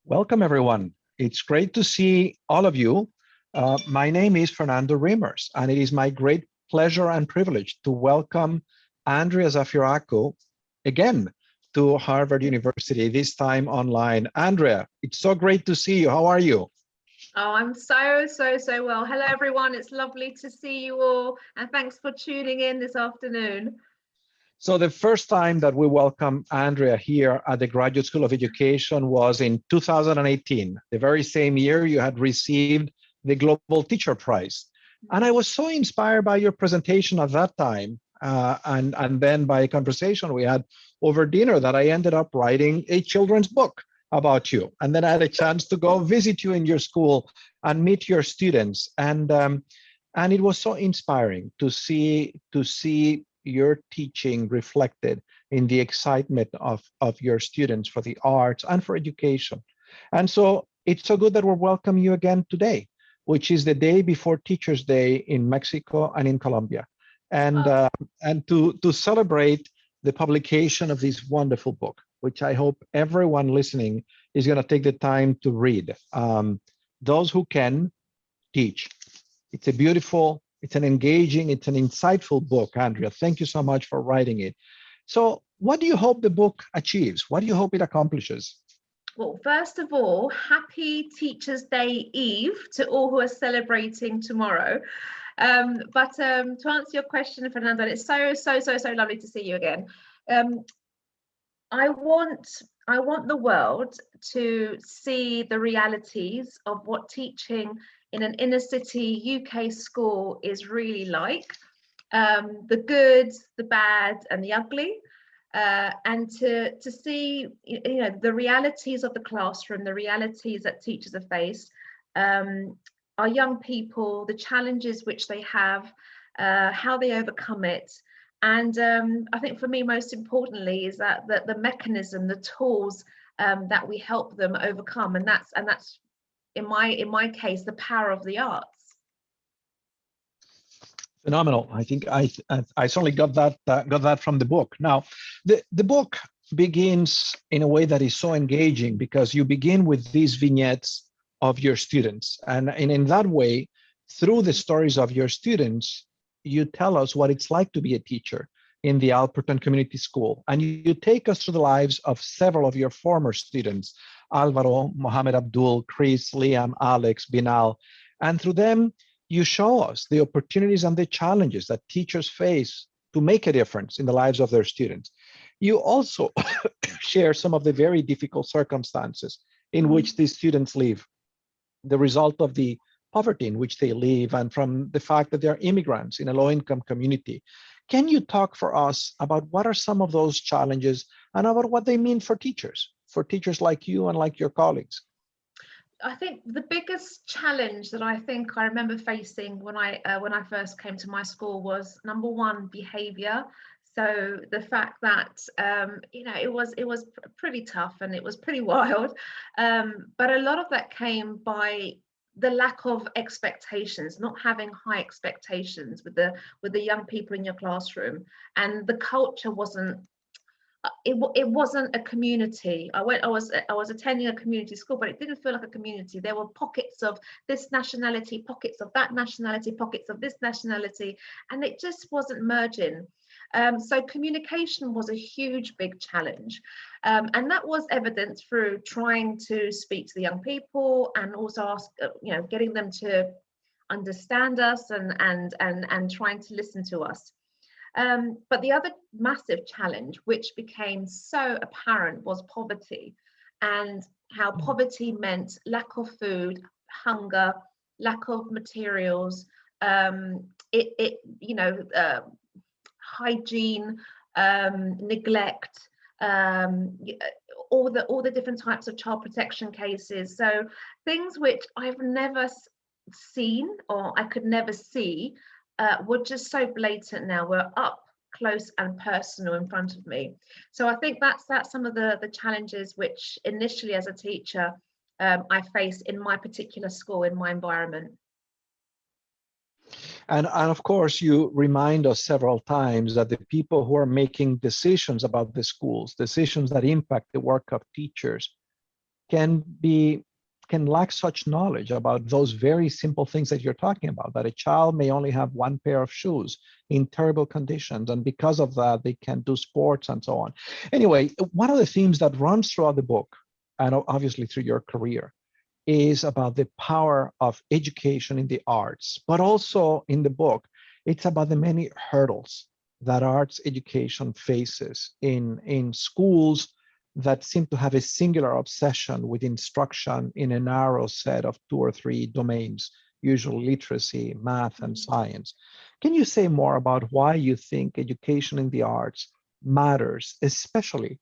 Welcome, everyone. It's great to see all of you. My name is Fernando Reimers, and it is my great pleasure and privilege to welcome Andria Zafirakou again to Harvard University, this time online. Andria, it's so great to see you. How are you? Oh, I'm so well. Hello, everyone. It's lovely to see you all, and thanks for tuning in this afternoon. So the first time that we welcomed Andria here at the Graduate School of Education was in 2018, the very same year you had received the Global Teacher Prize. And I was so inspired by your presentation at that time, and then by a conversation we had over dinner, that I ended up writing a children's book about you. And then I had a chance to go visit you in your school and meet your students. And it was so inspiring to see your teaching reflected in the excitement of your students for the arts and for education. And so it's so good that we're welcoming you again today, which is the day before Teachers' Day in Mexico and in Colombia, and to celebrate the publication of this wonderful book, which I hope everyone listening is going to take the time to read. Those who can teach. It's a beautiful, it's an engaging, it's an insightful book, Andria. Thank you so much for writing it. So what do you hope the book achieves? What do you hope it accomplishes? Well, first of all, happy Teachers' Day Eve to all who are celebrating tomorrow. But to answer your question, Fernando, it's so lovely to see you again. I want the world to see the realities of what teaching in an inner city UK school is really like, the good, the bad, and the ugly, and to see the realities of the classroom, the realities that teachers have faced, our young people, the challenges which they have, how they overcome it. And I think for me, most importantly, is that the mechanism, the tools that we help them overcome, and that's in my case, the power of the arts. Phenomenal. I think I certainly got that from the book. Now, the book begins in a way that is so engaging, because you begin with these vignettes of your students, and in that way, through the stories of your students, you tell us what it's like to be a teacher in the Alperton Community School, and you take us through the lives of several of your former students, Alvaro, Mohammed Abdul, Chris, Liam, Alex, Binal, and through them, you show us the opportunities and the challenges that teachers face to make a difference in the lives of their students. You also share some of the very difficult circumstances in which these students live, the result of the poverty in which they live, and from the fact that they're immigrants in a low-income community. Can you talk for us about what are some of those challenges and about what they mean for teachers like you and like your colleagues? I think the biggest challenge that I think I remember facing when I first came to my school was, number one, behavior. So the fact that it was pretty tough and it was pretty wild, but a lot of that came by the lack of expectations, not having high expectations with the young people in your classroom, and the culture wasn't. It wasn't a community. I was attending a community school, but it didn't feel like a community. There were pockets of this nationality, pockets of that nationality, pockets of this nationality, and it just wasn't merging. So communication was a huge, big challenge, and that was evident through trying to speak to the young people and also ask, getting them to understand us and trying to listen to us. But the other massive challenge, which became so apparent, was poverty, and how poverty meant lack of food, hunger, lack of materials, hygiene, neglect, all the different types of child protection cases. So things which I've never seen, or I could never see, were just so blatant now. We're up close and personal in front of me. So I think that's some of the challenges which initially as a teacher I faced in my particular school, in my environment. And of course, you remind us several times that the people who are making decisions about the schools, decisions that impact the work of teachers, can lack such knowledge about those very simple things that you're talking about, that a child may only have one pair of shoes in terrible conditions, and because of that, they can't do sports and so on. Anyway, one of the themes that runs throughout the book, and obviously through your career, is about the power of education in the arts, but also in the book, it's about the many hurdles that arts education faces in schools that seem to have a singular obsession with instruction in a narrow set of 2 or 3 domains, usually literacy, math, and science. Can you say more about why you think education in the arts matters, especially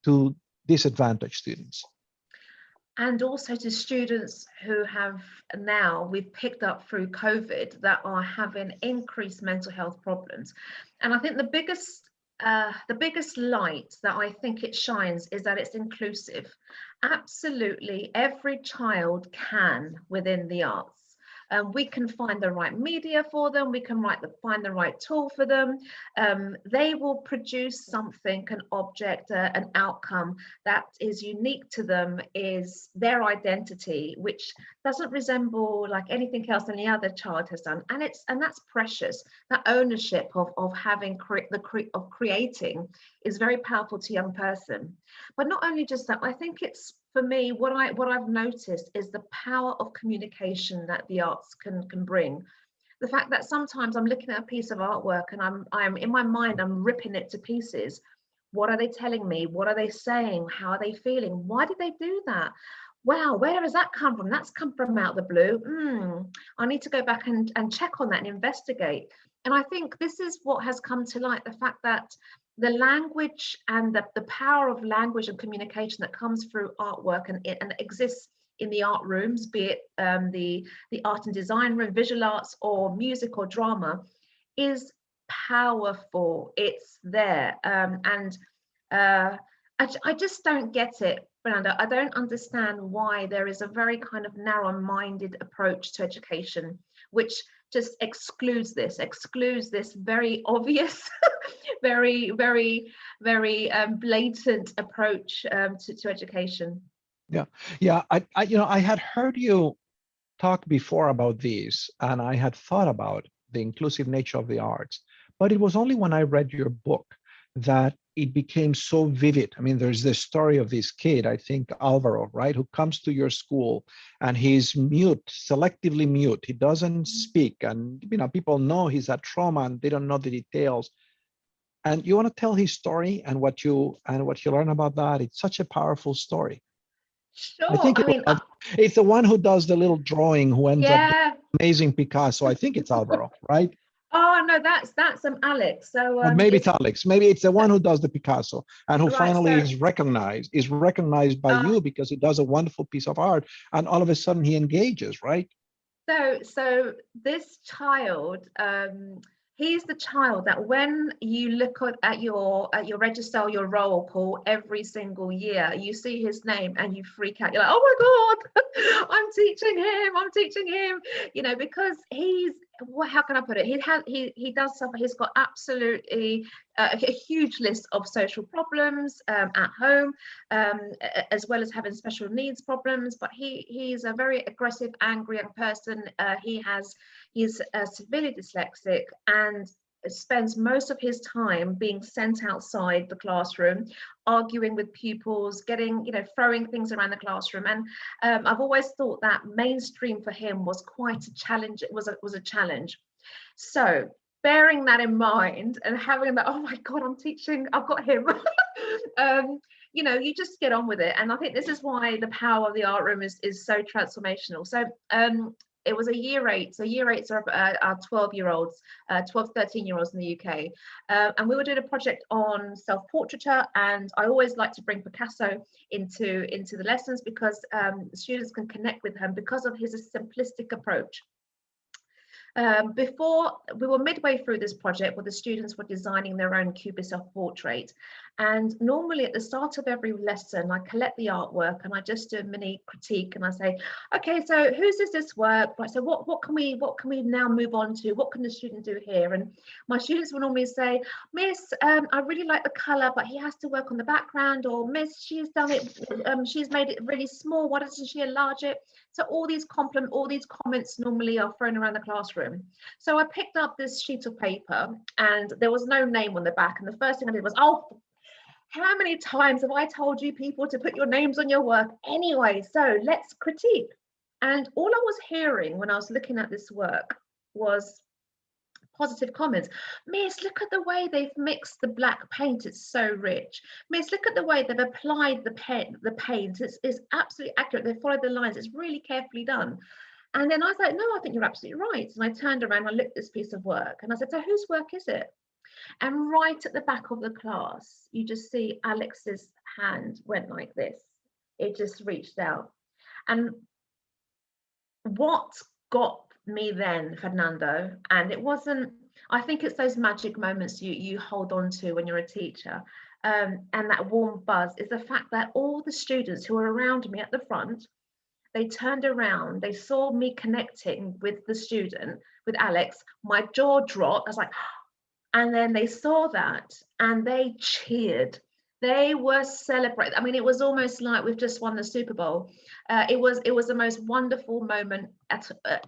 to disadvantaged students? And also to students who have now, we've picked up through COVID, that are having increased mental health problems. And I think the biggest light that I think it shines is that it's inclusive. Absolutely every child can within the arts. We can find the right media for them, we can find the right tool for them. They will produce something, an object, an outcome that is unique to them, is their identity, which doesn't resemble like anything else any other child has done. And that's precious. That ownership of having of creating is very powerful to a young person. But not only just that, I think it's, for me, what I've noticed is the power of communication that the arts can bring. The fact that sometimes I'm looking at a piece of artwork and I'm in my mind, I'm ripping it to pieces. What are they telling me? What are they saying? How are they feeling? Why did they do that? Wow, where has that come from? That's come from out the blue. I need to go back and check on that and investigate. And I think this is what has come to light, the fact that the language and the power of language and communication that comes through artwork and exists in the art rooms, be it the art and design room, visual arts, or music or drama, is powerful. It's there. I just don't get it, Fernando. I don't understand why there is a very kind of narrow-minded approach to education, which just excludes this very obvious, very blatant approach to education. Yeah. I had heard you talk before about these, and I had thought about the inclusive nature of the arts, but it was only when I read your book that it became so vivid. I mean, there's this story of this kid, I think Alvaro, right, who comes to your school and he's mute, selectively mute. He doesn't speak, and people know he's had trauma and they don't know the details. And you want to tell his story and what you learn about that. It's such a powerful story. Sure. I think it's the one who does the little drawing who ends up doing amazing Picasso. I think it's Alvaro, right? Oh no, that's Alex. So Or maybe it's Alex. Maybe it's the one who does the Picasso and who finally is recognized by you because he does a wonderful piece of art, and all of a sudden he engages, right? So this child, he's the child that when you look at your register or your roll call every single year, you see his name and you freak out. You're like, oh my God, I'm teaching him, because how can I put it? He does suffer. He's got absolutely a huge list of social problems at home, as well as having special needs problems. But he's a very aggressive, angry young person. He's severely dyslexic and spends most of his time being sent outside the classroom, arguing with pupils, throwing things around the classroom. And I've always thought that mainstream for him was quite a challenge. It was a challenge. So bearing that in mind and having that, oh my God, I'm teaching, I've got him. You just get on with it. And I think this is why the power of the art room is so transformational. So it was a year 8. So year 8s are 12-year-olds, 12, 13-year-olds in the UK. And we were doing a project on self-portraiture. And I always like to bring Picasso into the lessons because students can connect with him because of his simplistic approach. Before we were midway through this project where the students were designing their own cubist self-portrait, And normally at the start of every lesson, I collect the artwork and I just do a mini critique and I say, okay, so whose is this work? Right, so what can we now move on to? What can the student do here? And my students will normally say, Miss, I really like the colour, but he has to work on the background, or Miss, she's done it, she's made it really small, why doesn't she enlarge it? So all these comments normally are thrown around the classroom. So I picked up this sheet of paper and there was no name on the back, and the first thing I did was, oh, how many times have I told you people to put your names on your work anyway? So let's critique. And all I was hearing when I was looking at this work was positive comments. Miss, look at the way they've mixed the black paint, it's so rich. Miss, look at the way they've applied the paint, it's absolutely accurate, they followed the lines, it's really carefully done. And then I was like, no, I think you're absolutely right. And I turned around, I looked at this piece of work and I said, so whose work is it? And right at the back of the class, you just see Alex's hand went like this. It just reached out. And what got me then, Fernando, and it wasn't, I think it's those magic moments you hold on to when you're a teacher, and that warm buzz, is the fact that all the students who were around me at the front, they turned around, they saw me connecting with the student, with Alex, my jaw dropped, I was like, and then they saw that and they cheered. They were celebrating. I mean, it was almost like we've just won the Super Bowl. It was the most wonderful moment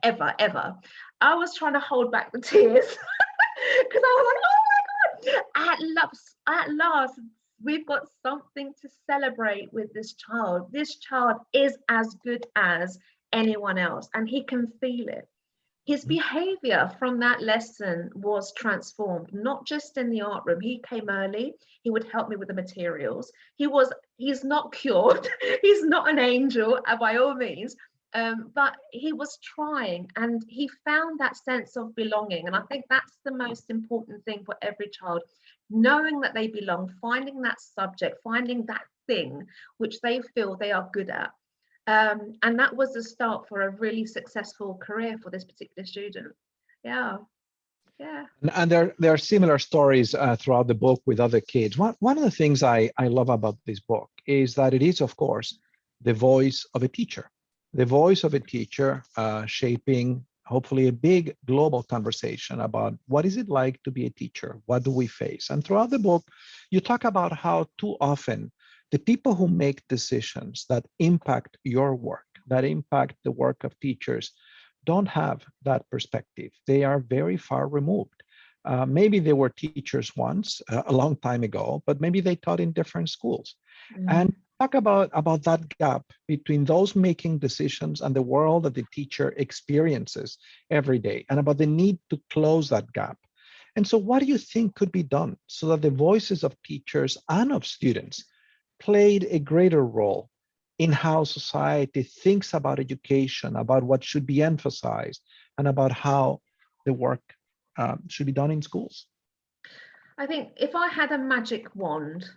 ever. I was trying to hold back the tears because I was like, oh my God, at last, we've got something to celebrate with this child. This child is as good as anyone else and he can feel it. His behavior from that lesson was transformed, not just in the art room. He came early, he would help me with the materials. He's not cured, he's not an angel by all means, but he was trying and he found that sense of belonging. And I think that's the most important thing for every child, knowing that they belong, finding that subject, finding that thing which they feel they are good at. And that was the start for a really successful career for this particular student. Yeah. And there are similar stories throughout the book with other kids. One of the things I love about this book is that it is, of course, the voice of a teacher. The voice of a teacher shaping, hopefully, a big global conversation about what is it like to be a teacher? What do we face? And throughout the book, you talk about how too often the people who make decisions that impact your work, that impact the work of teachers, don't have that perspective. They are very far removed. Maybe they were teachers once, a long time ago, but maybe they taught in different schools. Mm-hmm. And talk about that gap between those making decisions and the world that the teacher experiences every day, and about the need to close that gap. And so what do you think could be done so that the voices of teachers and of students played a greater role in how society thinks about education, about what should be emphasized, and about how the work should be done in schools? I think if I had a magic wand,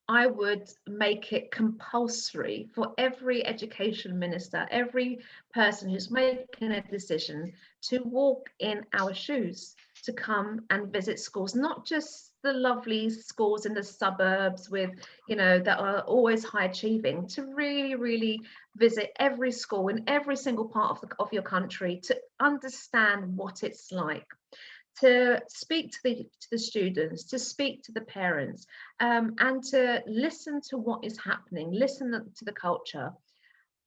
I would make it compulsory for every education minister, every person who's making a decision, to walk in our shoes, to come and visit schools, not just the lovely schools in the suburbs with, that are always high achieving, to really visit every school in every single part of your country to understand what it's like, to speak to the students, to speak to the parents, and to listen to what is happening, listen to the culture.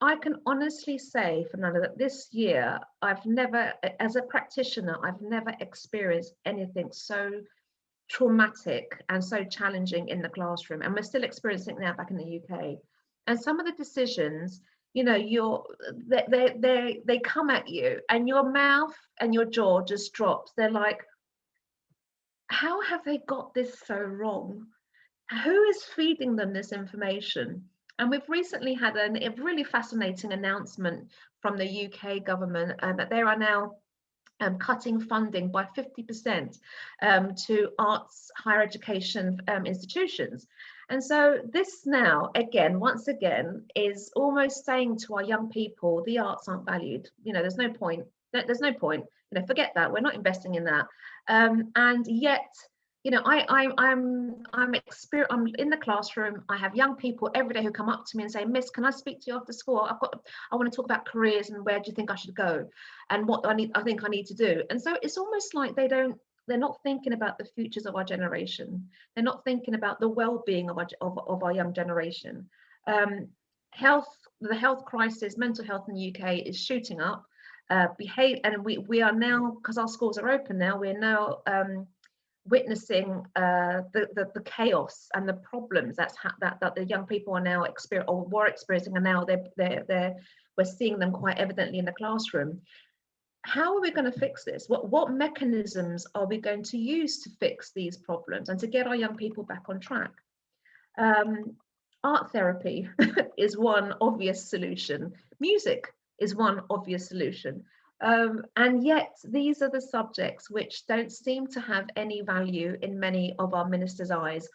I can honestly say, Fernando, that this year, I've never, as a practitioner, I've never experienced anything so traumatic and so challenging in the classroom. And we're still experiencing it now back in the UK. And some of the decisions, they come at you and your mouth and your jaw just drops. They're like, how have they got this so wrong? Who is feeding them this information? And we've recently had a really fascinating announcement from the UK government that they are now cutting funding by 50% to arts higher education institutions. And so this now, once again, is almost saying to our young people, the arts aren't valued. There's no point. Forget that. We're not investing in that. And yet, I'm in the classroom. I have young people every day who come up to me and say, Miss, can I speak to you after school? I want to talk about careers and where do you think I should go and what I think I need to do. And so it's almost like they're not thinking about the futures of our generation. They're not thinking about the well-being of our young generation. The health crisis, mental health in the UK is shooting up. And we are now, because our schools are open now, we're now witnessing the chaos and the problems that the young people are now experiencing, and now we're seeing them quite evidently in the classroom. How are we going to fix this? What mechanisms are we going to use to fix these problems and to get our young people back on track? Art therapy is one obvious solution. Music is one obvious solution. And yet these are the subjects which don't seem to have any value in many of our ministers' eyes.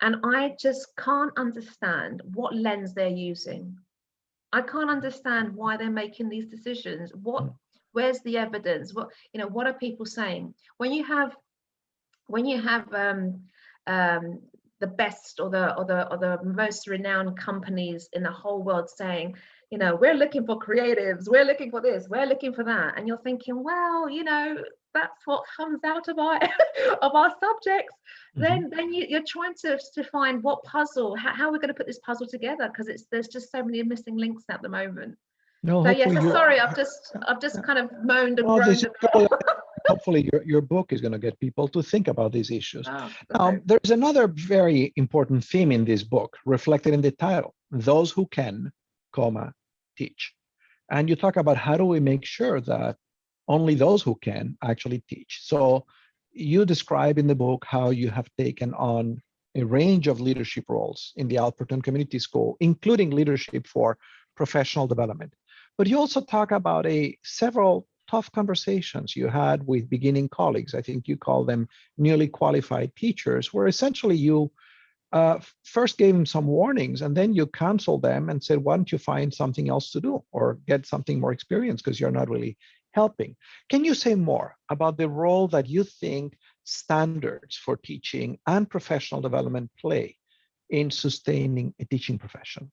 And I just can't understand what lens they're using. I can't understand why they're making these decisions. Where's the evidence? What are people saying? When you have the best or the most renowned companies in the whole world saying, we're looking for creatives, we're looking for this, we're looking for that, and you're thinking, well, that's what comes out of our of our subjects. Mm-hmm. Then you're trying to find what puzzle, how we're going to put this puzzle together, because there's just so many missing links at the moment. No, so yes, sorry, I've just kind of moaned and groaned. Hopefully your book is going to get people to think about these issues. There's another very important theme in this book reflected in the title: those who can, teach. And you talk about how do we make sure that only those who can actually teach. So you describe in the book how you have taken on a range of leadership roles in the Alperton Community School, including leadership for professional development. But you also talk about several tough conversations you had with beginning colleagues. I think you call them newly qualified teachers, where essentially you first gave them some warnings and then you counseled them and said, why don't you find something else to do or get something more experience because you're not really helping. Can you say more about the role that you think standards for teaching and professional development play in sustaining a teaching profession?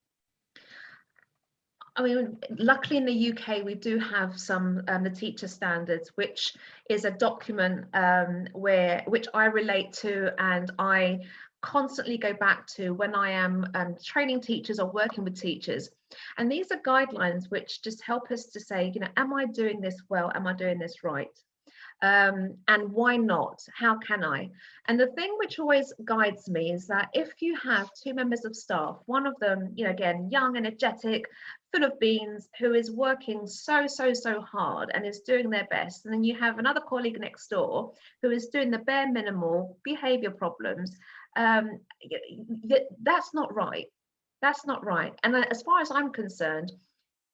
I mean, luckily in the UK, we do have some the teacher standards, which is a document which I relate to and I constantly go back to when I am training teachers or working with teachers. And these are guidelines which just help us to say, am I doing this well? Am I doing this right? And why not? How can I? And the thing which always guides me is that if you have two members of staff, one of them, again, young, energetic, full of beans, who is working so hard and is doing their best, and then you have another colleague next door who is doing the bare minimal, behavior problems, that's not right. That's not right. And as far as I'm concerned,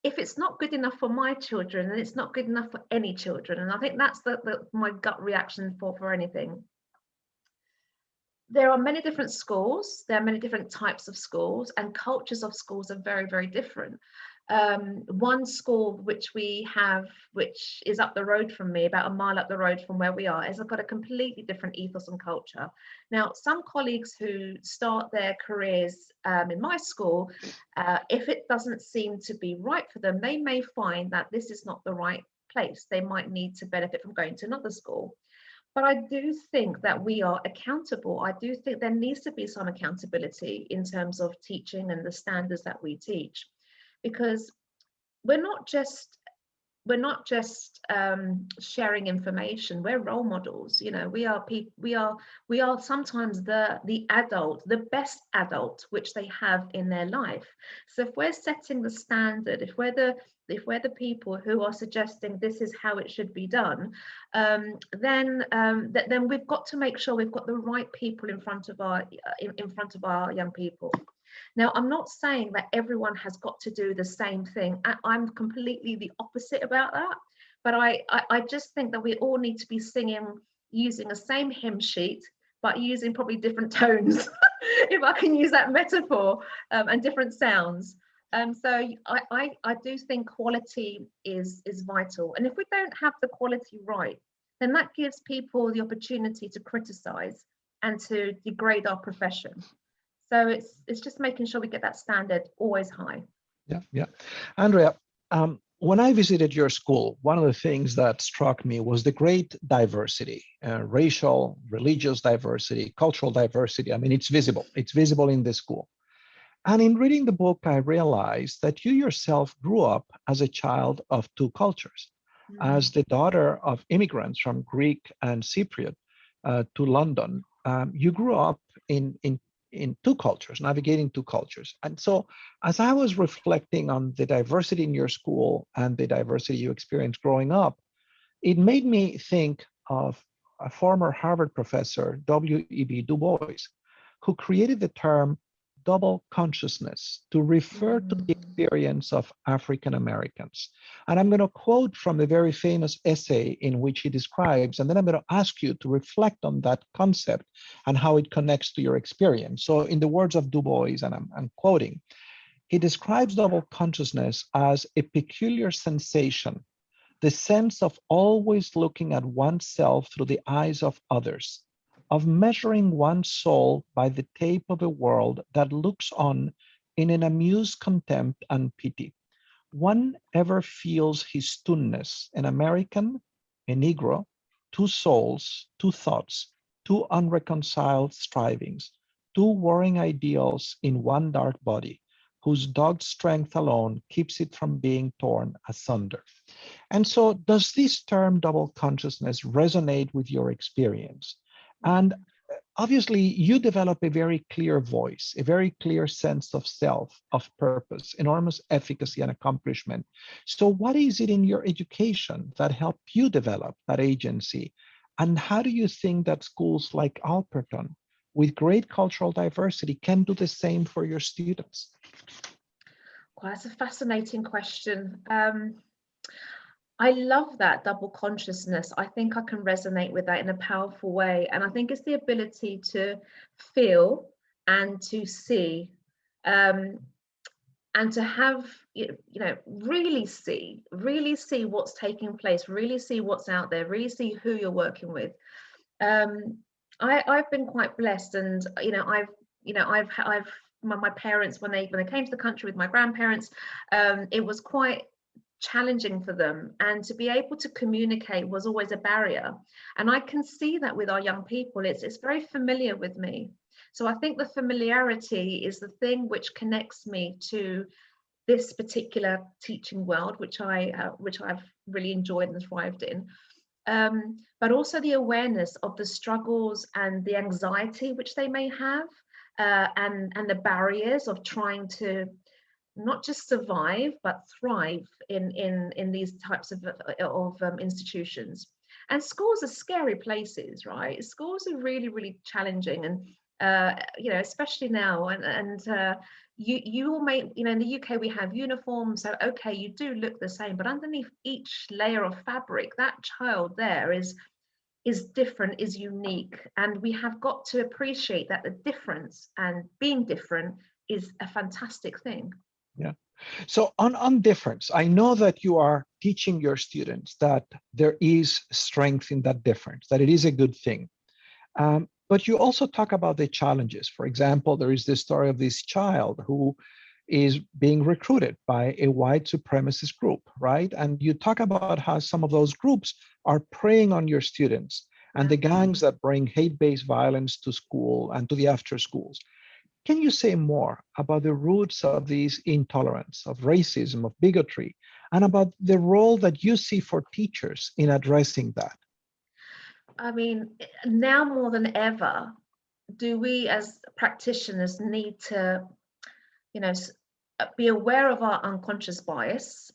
if it's not good enough for my children, then it's not good enough for any children. And I think that's my gut reaction for anything. There are many different schools, there are many different types of schools, and cultures of schools are very, very different. One school which we have, which is up the road from me, about a mile up the road from where we are, has got a completely different ethos and culture. Now, some colleagues who start their careers in my school, if it doesn't seem to be right for them, they may find that this is not the right place. They might need to benefit from going to another school. But I do think that we are accountable. I do think there needs to be some accountability in terms of teaching and the standards that we teach, because we're not just sharing information. We're role models. We are people. We are sometimes the adult, the best adult which they have in their life. So if we're setting the standard, if we're the people who are suggesting this is how it should be done, then we've got to make sure we've got the right people in front of our young people. Now, I'm not saying that everyone has got to do the same thing. I'm completely the opposite about that. But I just think that we all need to be singing using the same hymn sheet, but using probably different tones, if I can use that metaphor, and different sounds. So I do think quality is vital. And if we don't have the quality right, then that gives people the opportunity to criticize and to degrade our profession. So it's just making sure we get that standard always high. Yeah, yeah. Andrea, when I visited your school, one of the things that struck me was the great diversity, racial, religious diversity, cultural diversity. I mean, it's visible. It's visible in the school. And in reading the book, I realized that you yourself grew up as a child of two cultures. As the daughter of immigrants from Greek and Cypriot to London, you grew up in two cultures, navigating two cultures. And so, as I was reflecting on the diversity in your school and the diversity you experienced growing up, it made me think of a former Harvard professor, W.E.B. Du Bois, who created the term double consciousness to refer to the experience of African Americans. And I'm going to quote from a very famous essay in which he describes, and then I'm going to ask you to reflect on that concept and how it connects to your experience. So, in the words of Du Bois, and I'm quoting, he describes double consciousness as a peculiar sensation, the sense of always looking at oneself through the eyes of others, of measuring one's soul by the tape of a world that looks on in an amused contempt and pity. One ever feels his two-ness, an American, a Negro, two souls, two thoughts, two unreconciled strivings, two warring ideals in one dark body, whose dogged strength alone keeps it from being torn asunder. And so, does this term double consciousness resonate with your experience? And obviously, you develop a very clear voice, a very clear sense of self, of purpose, enormous efficacy and accomplishment. So, what is it in your education that helped you develop that agency? And how do you think that schools like Alperton, with great cultural diversity, can do the same for your students? Well, that's a fascinating question. I love that double consciousness. I think I can resonate with that in a powerful way. And I think it's the ability to feel and to see, and to have, really see what's taking place, really see what's out there, really see who you're working with. I've been quite blessed, and I've my parents, when they came to the country with my grandparents, it was quite challenging for them, and to be able to communicate was always a barrier. And I can see that with our young people, it's very familiar with me. So I think the familiarity is the thing which connects me to this particular teaching world, which I've really enjoyed and thrived in. But also the awareness of the struggles and the anxiety which they may have, and the barriers of trying to not just survive but thrive in these types of institutions. And schools are scary places, right? Schools are really, really challenging, and especially now. And you all may, in the UK we have uniforms, so okay, you do look the same, but underneath each layer of fabric, that child there is different, is unique, and we have got to appreciate that the difference and being different is a fantastic thing. Yeah. So on difference, I know that you are teaching your students that there is strength in that difference, that it is a good thing. But you also talk about the challenges. For example, there is this story of this child who is being recruited by a white supremacist group, right? And you talk about how some of those groups are preying on your students and the gangs that bring hate-based violence to school and to the after schools. Can you say more about the roots of this intolerance, of racism, of bigotry, and about the role that you see for teachers in addressing that? I mean, now more than ever, do we as practitioners need to, be aware of our unconscious bias,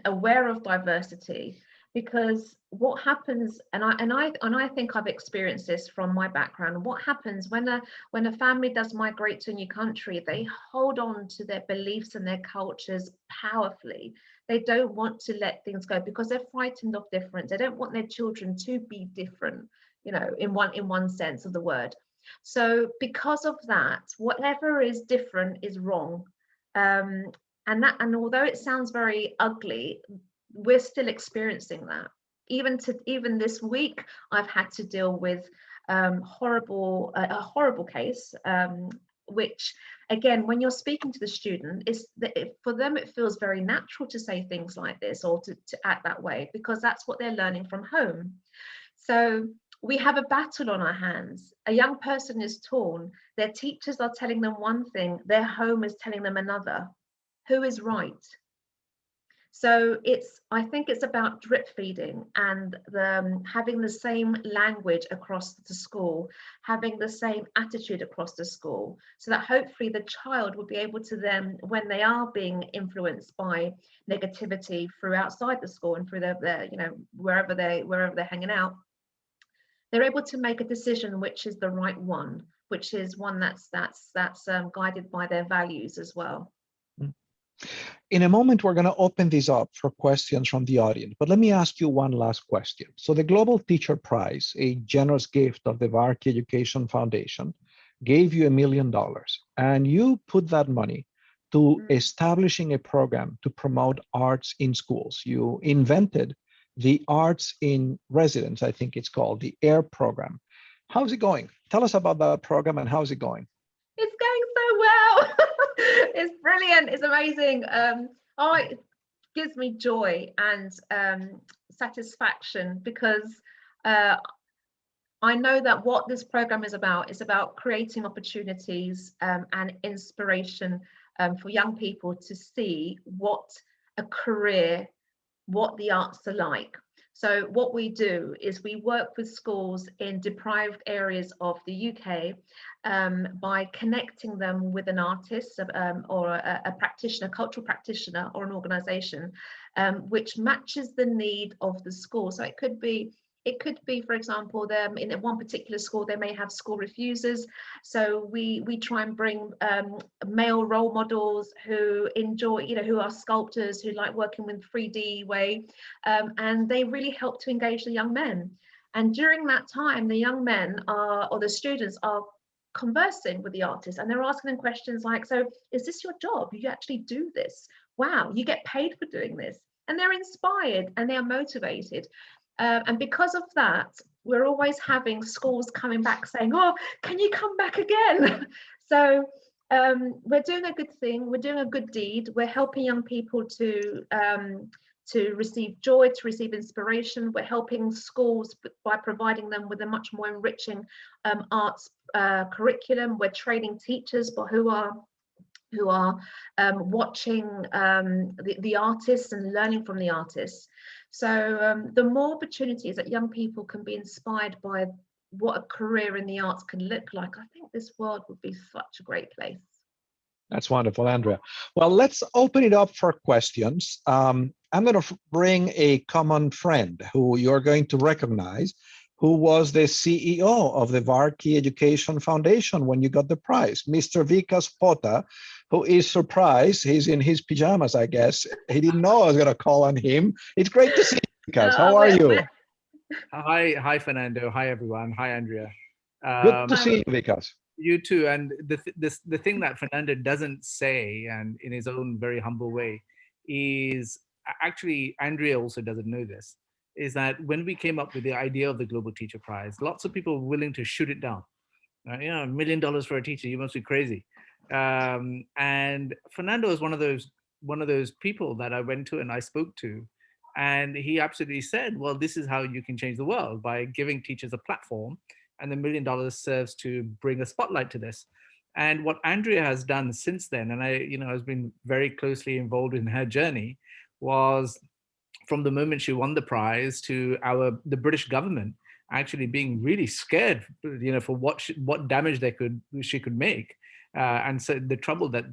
aware of diversity, because what happens, and I think I've experienced this from my background. What happens when a family does migrate to a new country? They hold on to their beliefs and their cultures powerfully. They don't want to let things go because they're frightened of difference. They don't want their children to be different, in one sense of the word. So because of that, whatever is different is wrong. And although it sounds very ugly, we're still experiencing that. Even this week, I've had to deal with a horrible case, which again, when you're speaking to the student, for them it feels very natural to say things like this or to act that way, because that's what they're learning from home. So we have a battle on our hands. A young person is torn. Their teachers are telling them one thing, their home is telling them another. Who is right? So I think it's about drip feeding and having the same language across the school, having the same attitude across the school, so that hopefully the child will be able to then, when they are being influenced by negativity through outside the school and through their wherever they're hanging out, they're able to make a decision which is the right one, which is one that's guided by their values as well. In a moment, we're going to open this up for questions from the audience, but let me ask you one last question. So the Global Teacher Prize, a generous gift of the Varkey Education Foundation, gave you $1 million, and you put that money to establishing a program to promote arts in schools. You invented the Arts in Residence, I think it's called, the AIR program. How's it going? Tell us about that program and how's it going? It's going so well. It's brilliant. It's amazing. It gives me joy and satisfaction, because I know that what this program is about creating opportunities and inspiration for young people to see what a career, what the arts are like. So what we do is we work with schools in deprived areas of the UK by connecting them with an artist or a practitioner, cultural practitioner, or an organisation which matches the need of the school. So it could be, for example, in one particular school, they may have school refusers. So we try and bring male role models who enjoy, who are sculptors, who like working with 3D way, and they really help to engage the young men. And during that time, the young men or the students are conversing with the artists, and they're asking them questions like, so is this your job? You actually do this? Wow, you get paid for doing this? And they're inspired and they're motivated. And because of that, we're always having schools coming back saying, oh, can you come back again? So we're doing a good thing, we're doing a good deed, we're helping young people to receive joy, to receive inspiration. We're helping schools by providing them with a much more enriching arts curriculum. We're training teachers who are watching the artists and learning from the artists. So the more opportunities that young people can be inspired by what a career in the arts can look like, I think this world would be such a great place. That's wonderful, Andrea. Well, let's open it up for questions. I'm going to bring a common friend who you're going to recognize, who was the CEO of the Varkey Education Foundation when you got the prize, Mr. Vikas Pota, who is surprised. He's in his pajamas, I guess. He didn't know I was going to call on him. It's great to see you, Vikas. How are you? Hi, Fernando. Hi, everyone. Hi, Andrea. Good to see you, Vikas. You too. And the thing that Fernando doesn't say, and in his own very humble way, is actually, Andrea also doesn't know this, is that when we came up with the idea of the Global Teacher Prize, lots of people were willing to shoot it down. $1 million for a teacher, you must be crazy. And Fernando is one of those people that I went to and I spoke to, and he absolutely said, well, this is how you can change the world, by giving teachers a platform, and the $1 million serves to bring a spotlight to this. And what Andrea has done since then, and I has been very closely involved in her journey, was from the moment she won the prize to the British government actually being really scared, for what damage she could make, and so the trouble that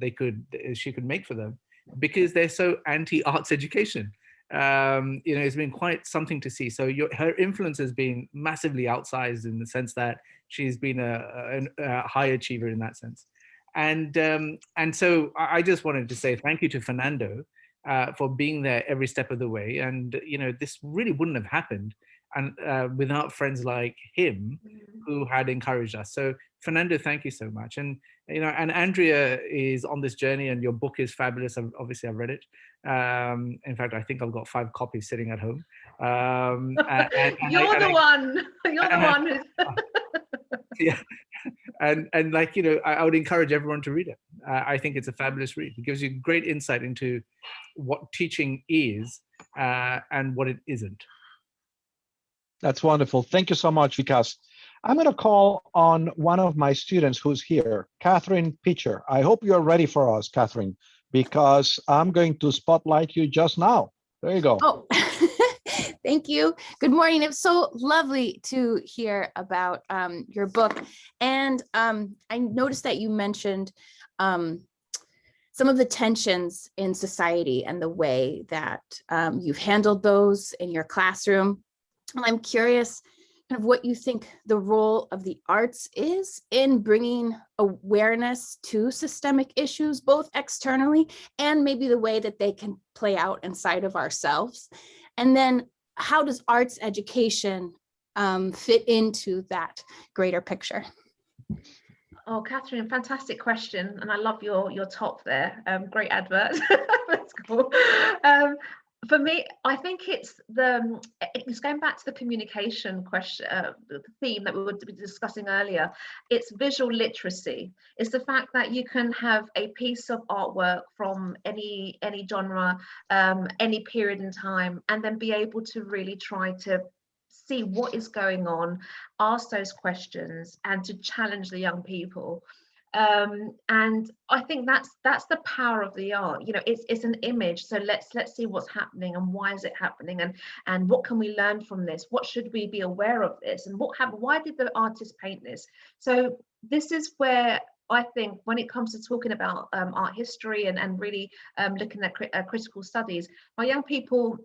she could make for them, because they're so anti-arts education. It's been quite something to see. So her influence has been massively outsized, in the sense that she's been a high achiever in that sense. And so I just wanted to say thank you to Fernando for being there every step of the way. And this really wouldn't have happened and without friends like him who had encouraged us. So Fernando, thank you so much. And and Andrea is on this journey, and your book is fabulous. Obviously, I've read it. In fact, I think I've got 5 copies sitting at home. You're the one. You're the one who's. Yeah, and like I would encourage everyone to read it. I think it's a fabulous read. It gives you great insight into what teaching is and what it isn't. That's wonderful. Thank you so much, Vikas. I'm going to call on one of my students who's here, Catherine Pitcher. I hope you're ready for us, Catherine, because I'm going to spotlight you just now. There you go. Oh, thank you. Good morning. It was so lovely to hear about your book. And I noticed that you mentioned some of the tensions in society and the way that you've handled those in your classroom. And I'm curious kind of what you think the role of the arts is in bringing awareness to systemic issues, both externally and maybe the way that they can play out inside of ourselves. And then how does arts education fit into that greater picture? Oh, Catherine, fantastic question. And I love your top there. Great advert. That's cool. For me, I think it's going back to the communication question, the theme that we were discussing earlier. It's visual literacy. It's the fact that you can have a piece of artwork from any genre, any period in time, and then be able to really try to see what is going on, ask those questions, and to challenge the young people. And I think that's the power of the art. It's an image, so let's see what's happening and why is it happening, and what can we learn from this, what should we be aware of this, and what happened, why did the artist paint this? So this is where I think when it comes to talking about art history and really looking at critical studies, my young people,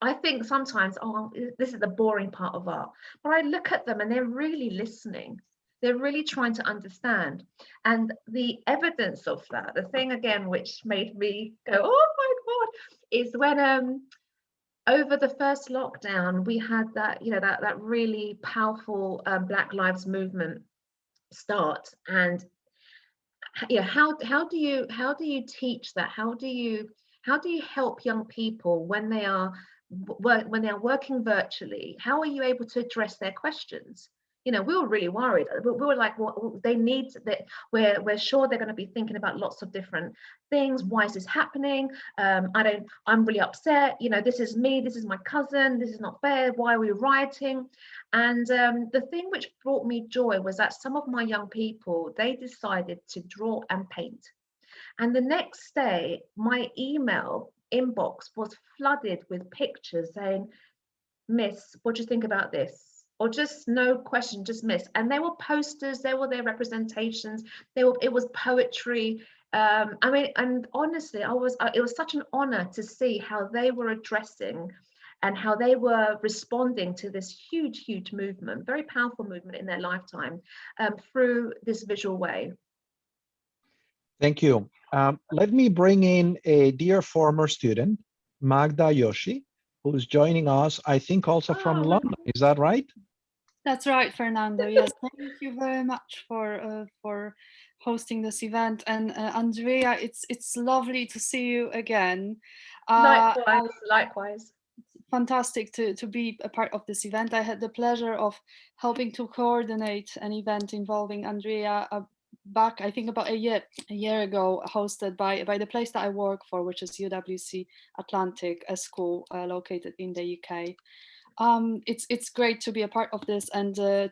I think sometimes, oh, this is the boring part of art, but I look at them and they're really listening. They're really trying to understand. And the evidence of that, the thing again, which made me go, oh my God, is when over the first lockdown, we had that, that really powerful Black Lives Movement start. And how do you teach that? How do you help young people when they are working virtually? How are you able to address their questions? We were really worried. We were like, well, they need that. We're sure they're going to be thinking about lots of different things. Why is this happening? I'm really upset. This is me. This is my cousin. This is not fair. Why are we rioting? And the thing which brought me joy was that some of my young people, they decided to draw and paint. And the next day, my email inbox was flooded with pictures saying, Miss, what do you think about this? Or just no question, just Miss. And they were posters, they were their representations, it was poetry. And honestly, it was such an honor to see how they were addressing and how they were responding to this huge, huge movement, very powerful movement in their lifetime, through this visual way. Thank you. Let me bring in a dear former student, Magda Yoshi, who's joining us, I think also from London. Is that right? That's right, Fernando. Yes, thank you very much for hosting this event. And Andrea, it's lovely to see you again. Likewise. Fantastic to be a part of this event. I had the pleasure of helping to coordinate an event involving Andrea back, I think about a year ago, hosted by the place that I work for, which is UWC Atlantic, a school located in the UK. It's great to be a part of this and to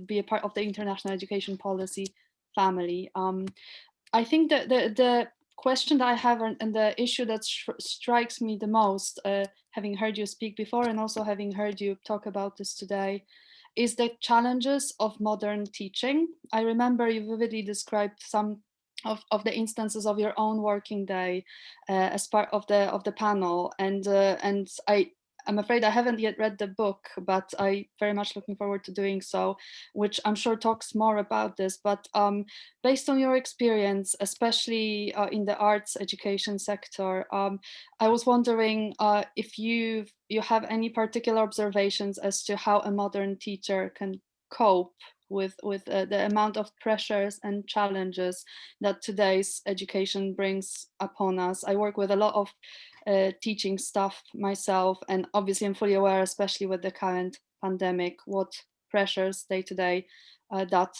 be a part of the international education policy family. I think that the question that I have and the issue that strikes me the most, having heard you speak before and also having heard you talk about this today, is the challenges of modern teaching. I remember you vividly described some of the instances of your own working day as part of the panel, and I'm afraid I haven't yet read the book, but I very much looking forward to doing so, which I'm sure talks more about this. But based on your experience, especially in the arts education sector, I was wondering if you have any particular observations as to how a modern teacher can cope with the amount of pressures and challenges that today's education brings upon us. I work with a lot of teaching staff myself, and obviously I'm fully aware, especially with the current pandemic, what pressures day to day that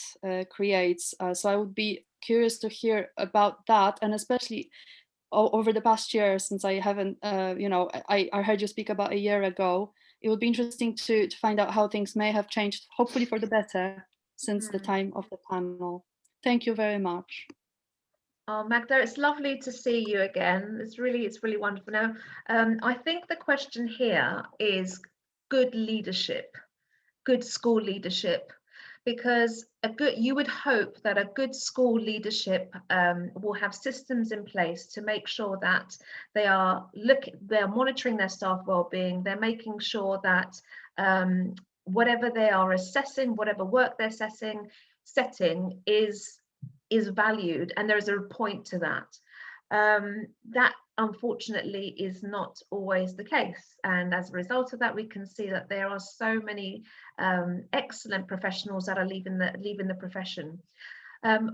creates. So I would be curious to hear about that, and especially over the past year, since I haven't, I heard you speak about a year ago. It would be interesting to find out how things may have changed, hopefully for the better, since the time of the panel. Thank you very much. Oh, Magda, it's lovely to see you again. It's really wonderful. Now, I think the question here is good leadership, good school leadership, because you would hope that a good school leadership will have systems in place to make sure that they're monitoring their staff well-being. They're making sure that whatever they are assessing, whatever work they're setting is valued, and there is a point to that. That unfortunately is not always the case, and as a result of that, we can see that there are so many excellent professionals that are leaving the profession.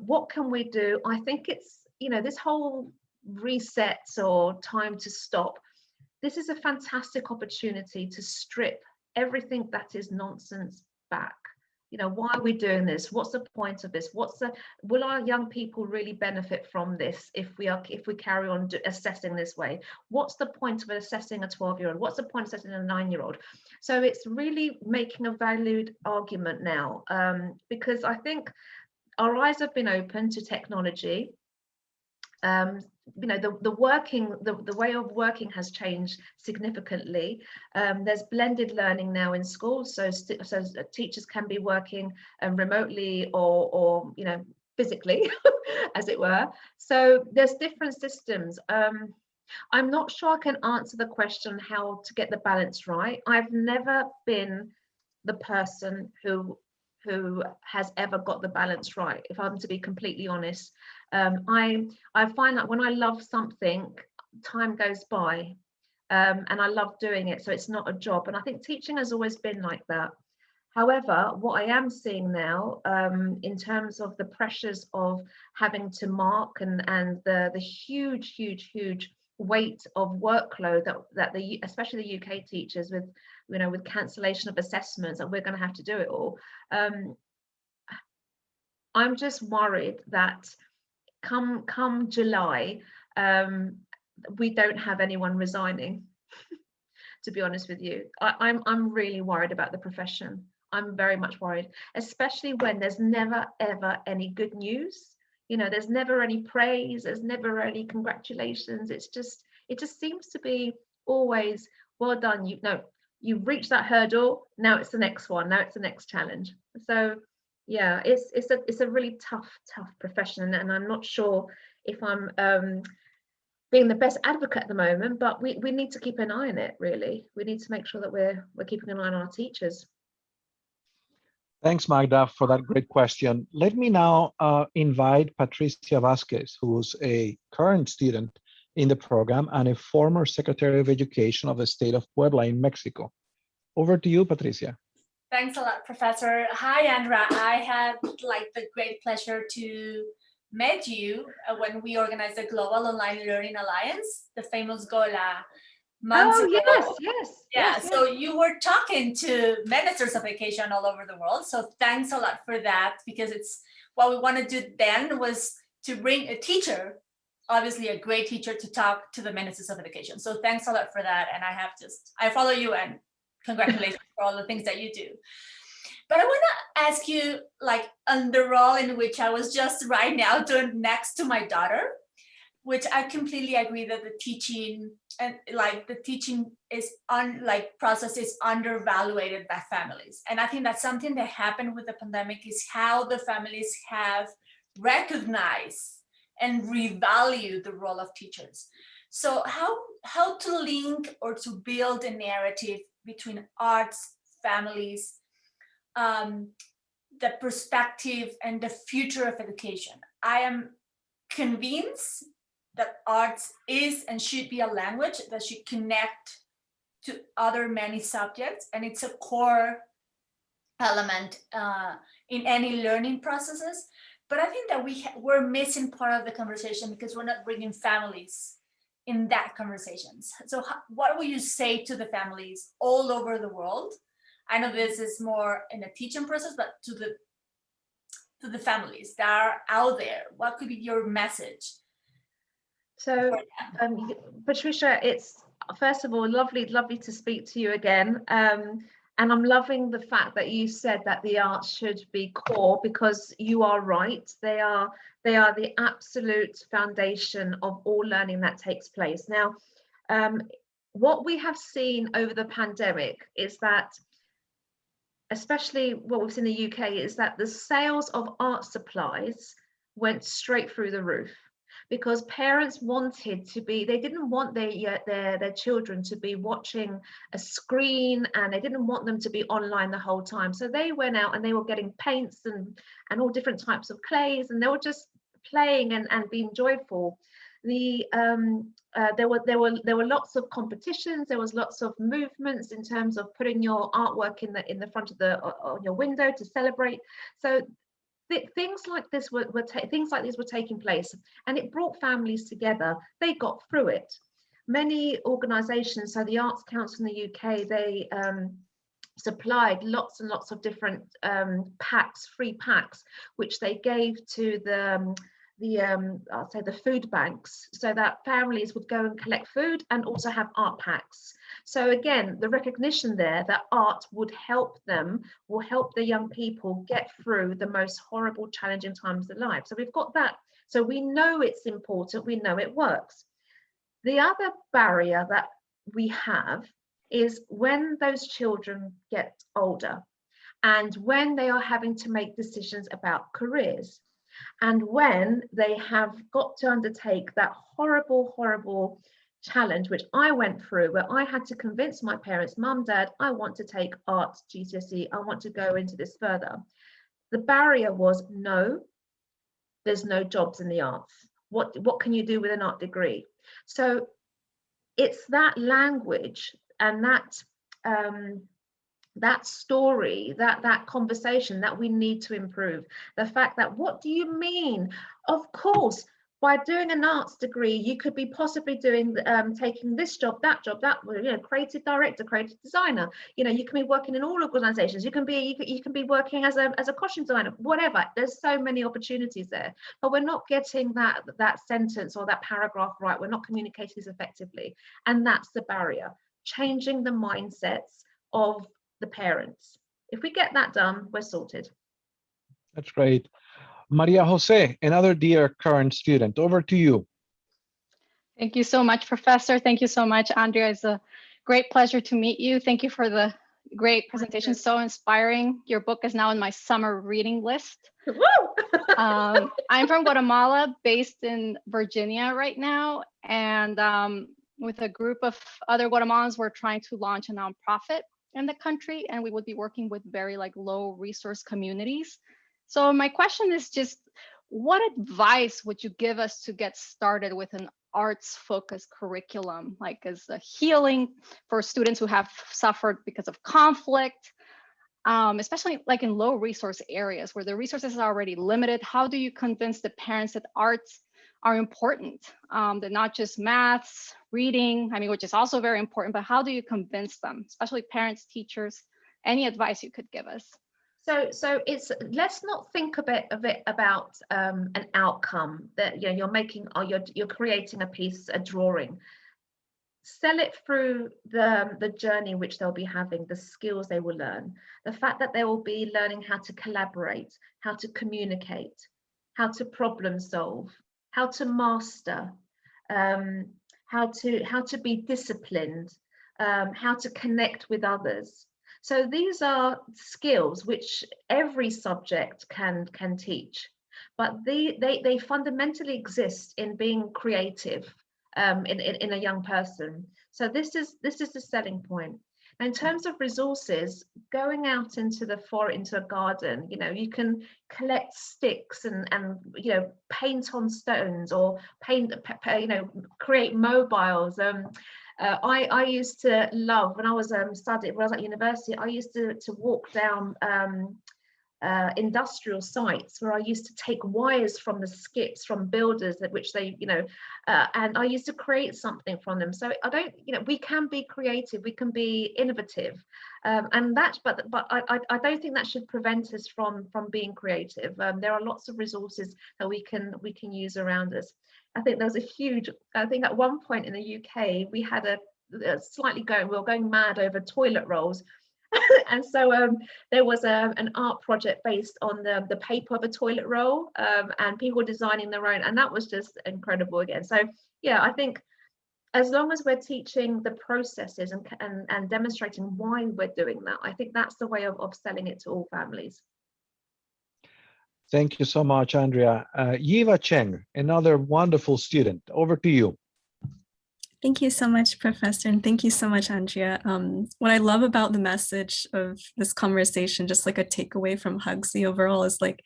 What can we do? I think it's, this whole reset or time to stop. This is a fantastic opportunity to strip everything that is nonsense back. Why are we doing this? What's the point of this? Will our young people really benefit from this if we carry on assessing this way? What's the point of assessing a 12-year-old? What's the point of assessing a 9-year-old? So it's really making a valued argument now, because I think our eyes have been opened to technology. The way of working has changed significantly. There's blended learning now in schools, so teachers can be working remotely or physically, as it were. So there's different systems. I'm not sure I can answer the question how to get the balance right. I've never been the person who has ever got the balance right, if I'm to be completely honest. I find that when I love something, time goes by, and I love doing it, so it's not a job. And I think teaching has always been like that. However, what I am seeing now, in terms of the pressures of having to mark and the huge weight of workload that especially the UK teachers with cancellation of assessments, that we're going to have to do it all. I'm just worried that come July, we don't have anyone resigning. To be honest with you, I'm really worried about the profession. I'm very much worried, especially when there's never ever any good news. There's never any praise, there's never any congratulations. It just seems to be always, well done, you've reached that hurdle, now it's the next one, now it's the next challenge. So yeah, it's a really tough profession, and I'm not sure if I'm being the best advocate at the moment, but we need to keep an eye on it. Really, we need to make sure that we're keeping an eye on our teachers. Thanks, Magda, for that great question. Let me now invite Patricia Vasquez, who's a current student in the program and a former Secretary of Education of the state of Puebla in Mexico. Over to you, Patricia. Thanks a lot, Professor. Hi, Andra. I had the great pleasure to meet you when we organized the Global Online Learning Alliance, the famous GOLA. Months ago. Yes. So you were talking to ministers of education all over the world. So thanks a lot for that, because it's what we wanted to do then was to bring a teacher, obviously a great teacher, to talk to the ministers of education. So thanks a lot for that. And I follow you, and congratulations for all the things that you do. But I want to ask you, on the role in which I was just right now doing next to my daughter, which I completely agree that the teaching and the teaching is process is undervalued by families. And I think that's something that happened with the pandemic, is how the families have recognized and revalued the role of teachers. So how to link or to build a narrative between arts, families, the perspective and the future of education. I am convinced that arts is and should be a language that should connect to other many subjects, and it's a core element in any learning processes. But I think that we're missing part of the conversation because we're not bringing families in that conversations. So what will you say to the families all over the world? I know this is more in a teaching process, but to the families that are out there, what could be your message? So, Patricia, it's first of all lovely to speak to you again. And I'm loving the fact that you said that the arts should be core, because you are right. They are the absolute foundation of all learning that takes place. Now, what we have seen over the pandemic is that, especially what we've seen in the UK, is that the sales of art supplies went straight through the roof, because parents wanted to be, they didn't want their children to be watching a screen, and they didn't want them to be online the whole time. So they went out and they were getting paints and all different types of clays, and they were just playing and being joyful. There were lots of competitions. There was lots of movements in terms of putting your artwork in the front of on your window to celebrate. So things like this were taking place, and it brought families together. They got through it. Many organisations, so the Arts Council in the UK, they supplied lots and lots of different packs, free packs, which they gave to I'll say the food banks, so that families would go and collect food and also have art packs. So again, the recognition there that art will help the young people get through the most horrible, challenging times of their life. So we've got that. So we know it's important, we know it works. The other barrier that we have is when those children get older, and when they are having to make decisions about careers, and when they have got to undertake that horrible challenge, which I went through, where I had to convince my parents, Mum, Dad, I want to take art GCSE, I want to go into this further. The barrier was, no, there's no jobs in the arts. What can you do with an art degree? So it's that language and that story, that conversation that we need to improve. The fact that, what do you mean? Of course, by doing an arts degree, you could be possibly doing taking this job, that, creative director, creative designer. You can be working in all organizations. You can be working as a costume designer, whatever. There's so many opportunities there, but we're not getting that sentence or that paragraph right. We're not communicating as effectively, and that's the barrier. Changing the mindsets of the parents. If we get that done, we're sorted. That's great. Maria Jose, another dear current student, over to you. Thank you so much, Professor. Thank you so much, Andria. It's a great pleasure to meet you. Thank you for the great presentation, so inspiring. Your book is now in my summer reading list. I'm from Guatemala, based in Virginia right now, and with a group of other Guatemalans, we're trying to launch a nonprofit in the country, and we would be working with very low resource communities. So my question is just, what advice would you give us to get started with an arts focused curriculum, as a healing for students who have suffered because of conflict, especially in low resource areas where the resources are already limited? How do you convince the parents that arts are important, that not just maths, reading, which is also very important, but how do you convince them, especially parents, teachers? Any advice you could give us? So it's, let's not think of it about an outcome that you're making, or you're creating a piece, a drawing. Sell it through the journey which they'll be having, the skills they will learn, the fact that they will be learning how to collaborate, how to communicate, how to problem solve, how to master, how to be disciplined, how to connect with others. So these are skills which every subject can teach, but they fundamentally exist in being creative, in a young person. So this is the selling point. In terms of resources, going out into the forest, into a garden, you know, you can collect sticks and you know, paint on stones, or paint, you know, create mobiles. I used to love, when I was studying, when I was at university, I used to walk down industrial sites where I used to take wires from the skips from builders, that which they, you know, and I used to create something from them. So I don't, you know, we can be creative, we can be innovative, and that, but I don't think that should prevent us from being creative. There are lots of resources that we can use around us. I think there was a huge, I think at one point in the UK we had a slightly we were going mad over toilet rolls. And so there was an art project based on the paper of a toilet roll, and people designing their own, and that was just incredible again. So yeah, I think as long as we're teaching the processes and demonstrating why we're doing that, I think that's the way of selling it to all families. Thank you so much, Andrea. Yiva Cheng, another wonderful student. Over to you. Thank you so much, Professor, and thank you so much, Andrea. What I love about the message of this conversation, just like a takeaway from Hugsy overall, is like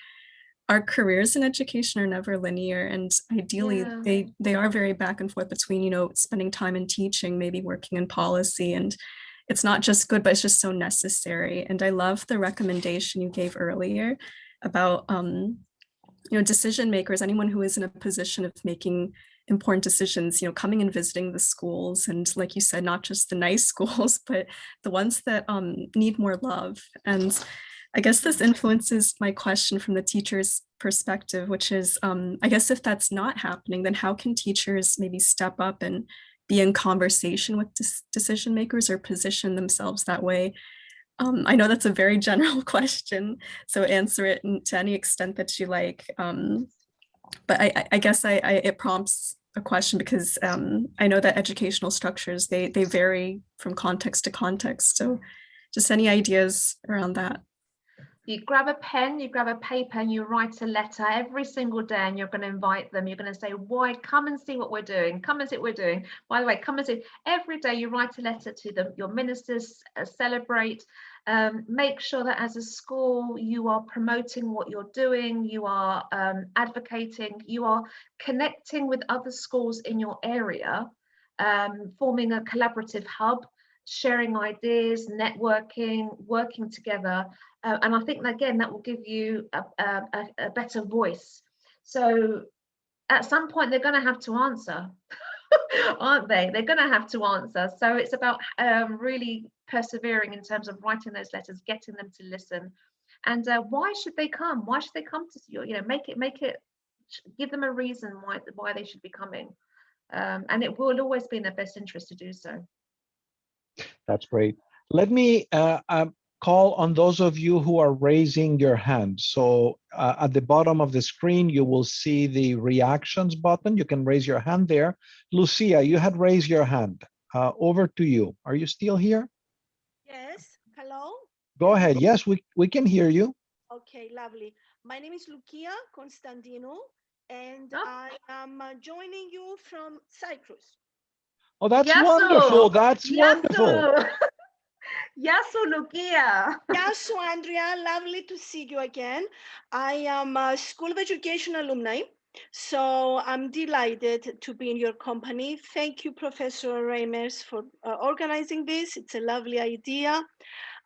our careers in education are never linear, and ideally they are very back and forth between, you know, spending time in teaching, maybe working in policy, and it's not just good, but it's just so necessary. And I love the recommendation you gave earlier about you know, decision makers, anyone who is in a position of making important decisions, you know, coming and visiting the schools, and like you said, not just the nice schools, but the ones that need more love. And I guess this influences my question from the teacher's perspective, which is, I guess if that's not happening, then how can teachers maybe step up and be in conversation with decision makers, or position themselves that way? I know that's a very general question, so answer it to any extent that you like. But I guess it prompts a question because I know that educational structures, they vary from context to context. So just any ideas around that? You grab a pen, you grab a paper, and you write a letter every single day, and you're going to invite them. You're going to say, why, come and see what we're doing. Come and see what we're doing. By the way, come and see. Every day you write a letter to them, your ministers, celebrate. Make sure that as a school, you are promoting what you're doing, you are advocating, you are connecting with other schools in your area, forming a collaborative hub, sharing ideas, networking, working together. And I think that, again, that will give you a better voice. So at some point, they're going to have to answer, aren't they? They're going to have to answer. So it's about really persevering in terms of writing those letters, getting them to listen. And why should they come? Why should they come to you? You know, make it, give them a reason why they should be coming. And it will always be in their best interest to do so. That's great. Let me call on those of you who are raising your hand. So at the bottom of the screen, you will see the reactions button. You can raise your hand there. Lucia, you had raised your hand. Over to you. Are you still here? Yes, hello? Go ahead. Yes, we can hear you. Okay, lovely. My name is Lucia Constantino, and I am joining you from Cyprus. Oh, that's wonderful. That's wonderful. Yasu, Lucia. Yasu, Andrea, lovely to see you again. I am a School of Education alumni, so I'm delighted to be in your company. Thank you, Professor Reimers, for organizing this. It's a lovely idea.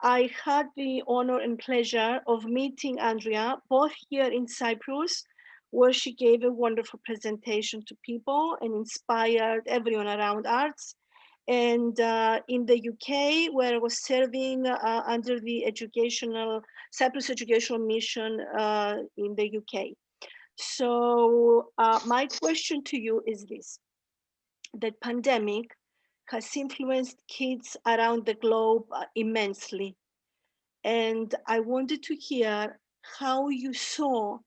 I had the honor and pleasure of meeting Andrea, both here in Cyprus, where she gave a wonderful presentation to people and inspired everyone around arts, and in the UK, where I was serving under the Cyprus Educational Mission in the UK. So my question to you is this: the pandemic has influenced kids around the globe immensely. And I wanted to hear how you saw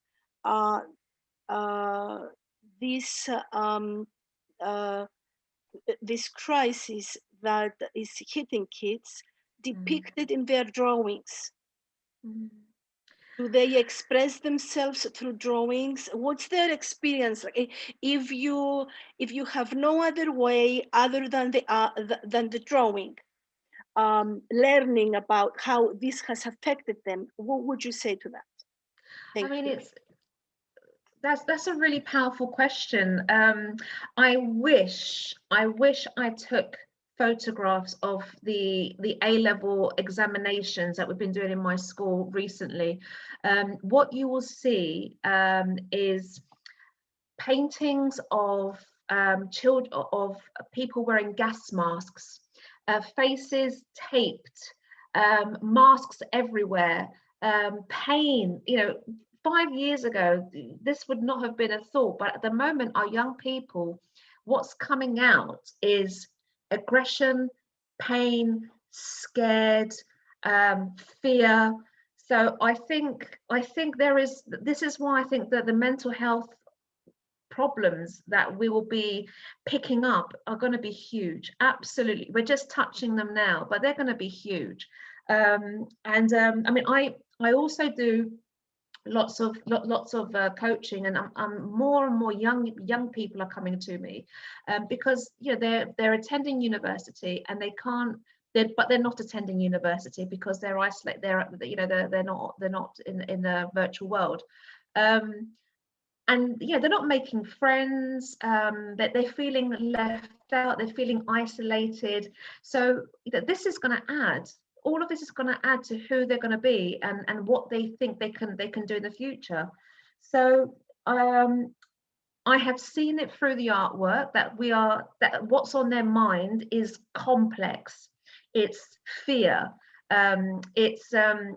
this crisis that is hitting kids depicted in their drawings. Do they express themselves through drawings? What's their experience? If you have no other way other than the drawing, learning about how this has affected them, what would you say to that? Thank you. That's a really powerful question. I wish I took photographs of the A-level examinations that we've been doing in my school recently. What you will see is paintings of children, of people wearing gas masks, faces taped, masks everywhere, pain. 5 years ago, this would not have been a thought, but at the moment, our young people, what's coming out is aggression, pain, scared, fear. So I think this is why I think that the mental health problems that we will be picking up are going to be huge. Absolutely. We're just touching them now, but they're going to be huge. I mean, I also do lots of coaching, and I'm more and more young people are coming to me because they're attending university and but they're not attending university because they're isolated. They're not in the virtual world. And they're not making friends, that they're feeling left out, they're feeling isolated. So this is going to add, all of this is going to add to who they're going to be and what they think they can do in the future. So I have seen it through the artwork that what's on their mind is complex. It's fear. It's a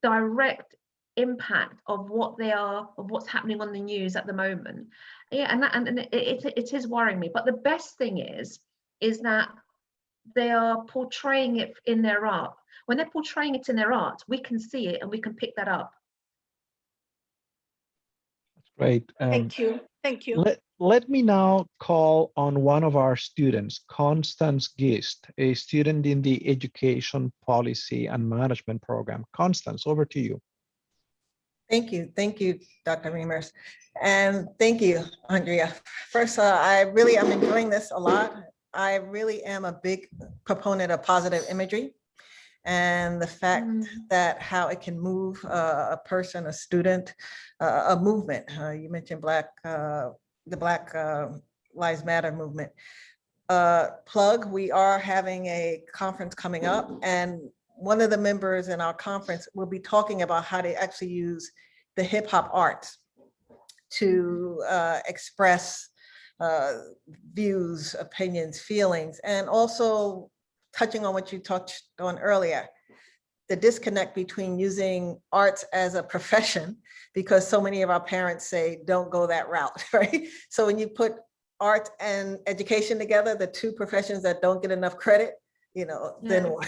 direct impact of what's happening on the news at the moment. And it is worrying me, but the best thing is that they are portraying it in their art. When they're portraying it in their art, we can see it and we can pick that up. That's great. Thank you. Let me now call on one of our students, Constance Gist, a student in the Education Policy and Management program. Constance, over to you. Thank you, Dr. Reimers, and thank you, Andria. First, I really am enjoying this a lot. I really am a big proponent of positive imagery and the fact that how it can move a person, a student, a movement. You mentioned the Black Lives Matter movement. We are having a conference coming up, and one of the members in our conference will be talking about how to actually use the hip hop arts to express views, opinions, feelings, and also touching on what you touched on earlier, the disconnect between using arts as a profession, because so many of our parents say, don't go that route, right? So when you put art and education together, the two professions that don't get enough credit, then what?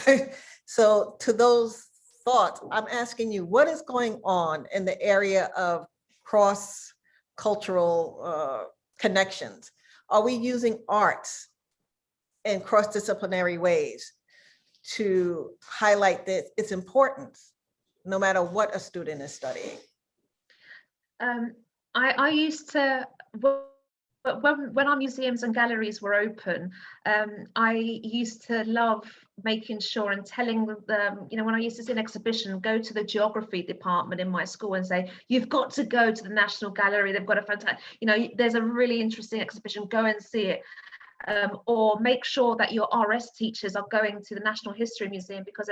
So to those thoughts, I'm asking you, what is going on in the area of cross-cultural connections? Are we using arts in cross-disciplinary ways to highlight its importance, no matter what a student is studying? I used to, when our museums and galleries were open, I used to love making sure and telling them, when I used to see an exhibition, go to the geography department in my school and say, you've got to go to the National Gallery. They've got a fantastic, there's a really interesting exhibition, go and see it. Or make sure that your RS teachers are going to the National History Museum, because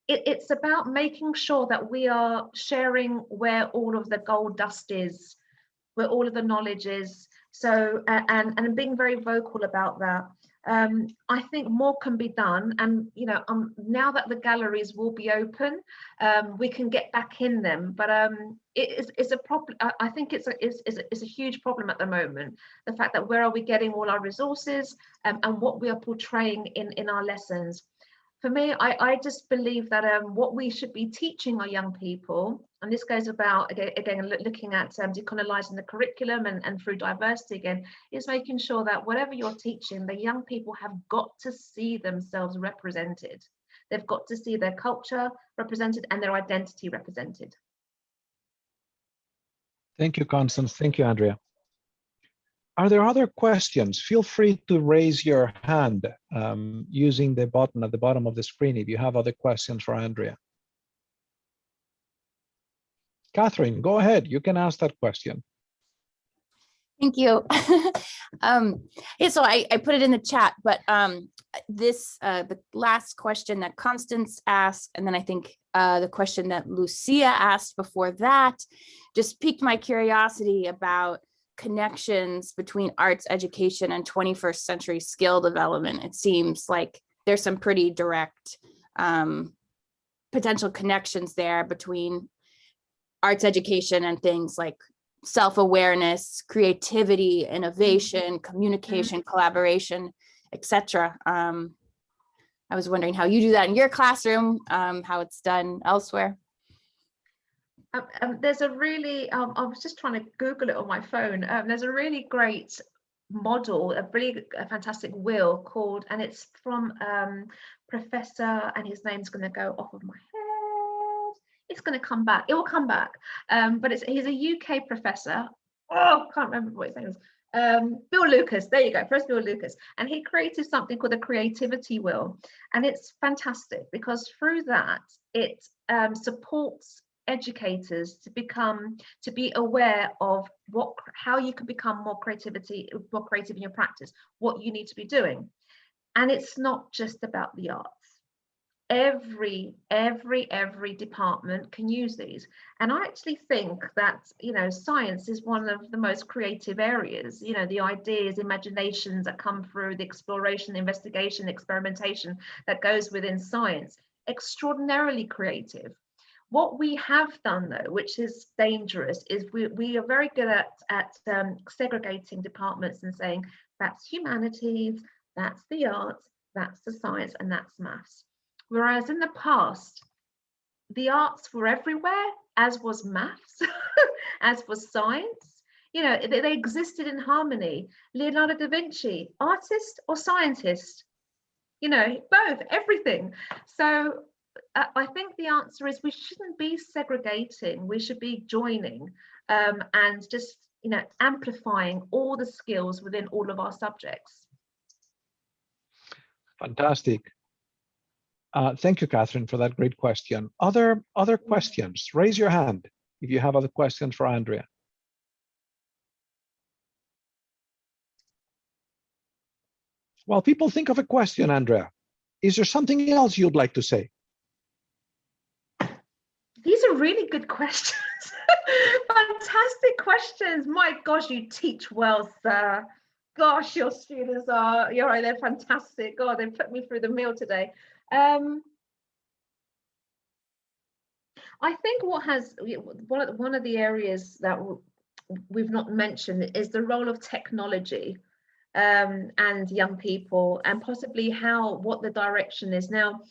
it's about making sure that we are sharing where all of the gold dust is, where all of the knowledge is. So and being very vocal about that. I think more can be done, and now that the galleries will be open, we can get back in them. But it's a problem. I think it's a huge problem at the moment. The fact that where are we getting all our resources, and what we are portraying in our lessons. For me, I just believe that what we should be teaching our young people, and this goes about, again looking at decolonizing the curriculum and through diversity again, is making sure that whatever you're teaching, the young people have got to see themselves represented. They've got to see their culture represented and their identity represented. Thank you, Constance. Thank you, Andrea. Are there other questions? Feel free to raise your hand using the button at the bottom of the screen if you have other questions for Andrea. Catherine, go ahead. You can ask that question. Thank you. Yeah, so I put it in the chat, but the last question that Constance asked, and then I think the question that Lucia asked before that, just piqued my curiosity about connections between arts education and 21st century skill development. It seems like there's some pretty direct potential connections there between arts education and things like self-awareness, creativity, innovation, communication, collaboration, etc. I was wondering how you do that in your classroom, how it's done elsewhere. There's a really, I was just trying to Google it on my phone. There's a really great model, a fantastic wheel called, and it's from Professor, and his name's going to go off of my head. It's going to come back. It will come back. But he's a UK professor. Oh, I can't remember what his name is. Bill Lucas. There you go. Professor Bill Lucas. And he created something called the creativity wheel. And it's fantastic because through that, it supports educators to be aware of how you can become more creative in your practice, what you need to be doing. And it's not just about the arts. Every department can use these, and I actually think that science is one of the most creative areas. The ideas, imaginations that come through, the exploration, investigation, experimentation that goes within science, extraordinarily creative. What we have done, though, which is dangerous, is we are very good at segregating departments and saying that's humanities, that's the arts, that's the science, and that's maths. Whereas in the past, the arts were everywhere, as was maths, as was science. They existed in harmony. Leonardo da Vinci, artist or scientist? Both, everything. So I think the answer is we shouldn't be segregating. We should be joining and just, amplifying all the skills within all of our subjects. Fantastic. Thank you, Catherine, for that great question. Other questions? Raise your hand if you have other questions for Andrea. While people think of a question, Andrea, is there something else you'd like to say? These are really good questions. Fantastic questions. My gosh, you teach well, sir. Gosh, your students they're fantastic. God, they put me through the meal today. I think one of the areas that we've not mentioned is the role of technology and young people, and possibly what the direction is now.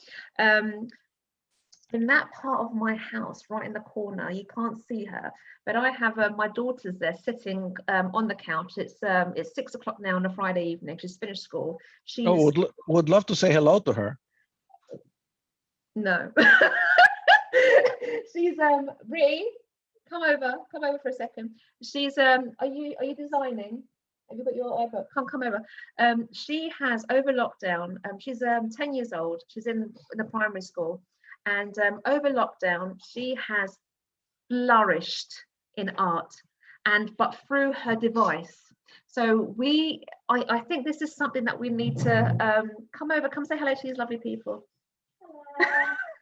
In that part of my house, right in the corner, you can't see her, but I have my daughter's there sitting on the couch. It's 6 o'clock now on a Friday evening. She's finished school. Would love to say hello to her. No. She's Ree, come over for a second. She's are you designing? Have you got your iPad? Come over. She has, over lockdown, she's 10 years old. She's in the primary school, and over lockdown she has flourished in art, but through her device. So I think this is something that we need to come say hello to these lovely people.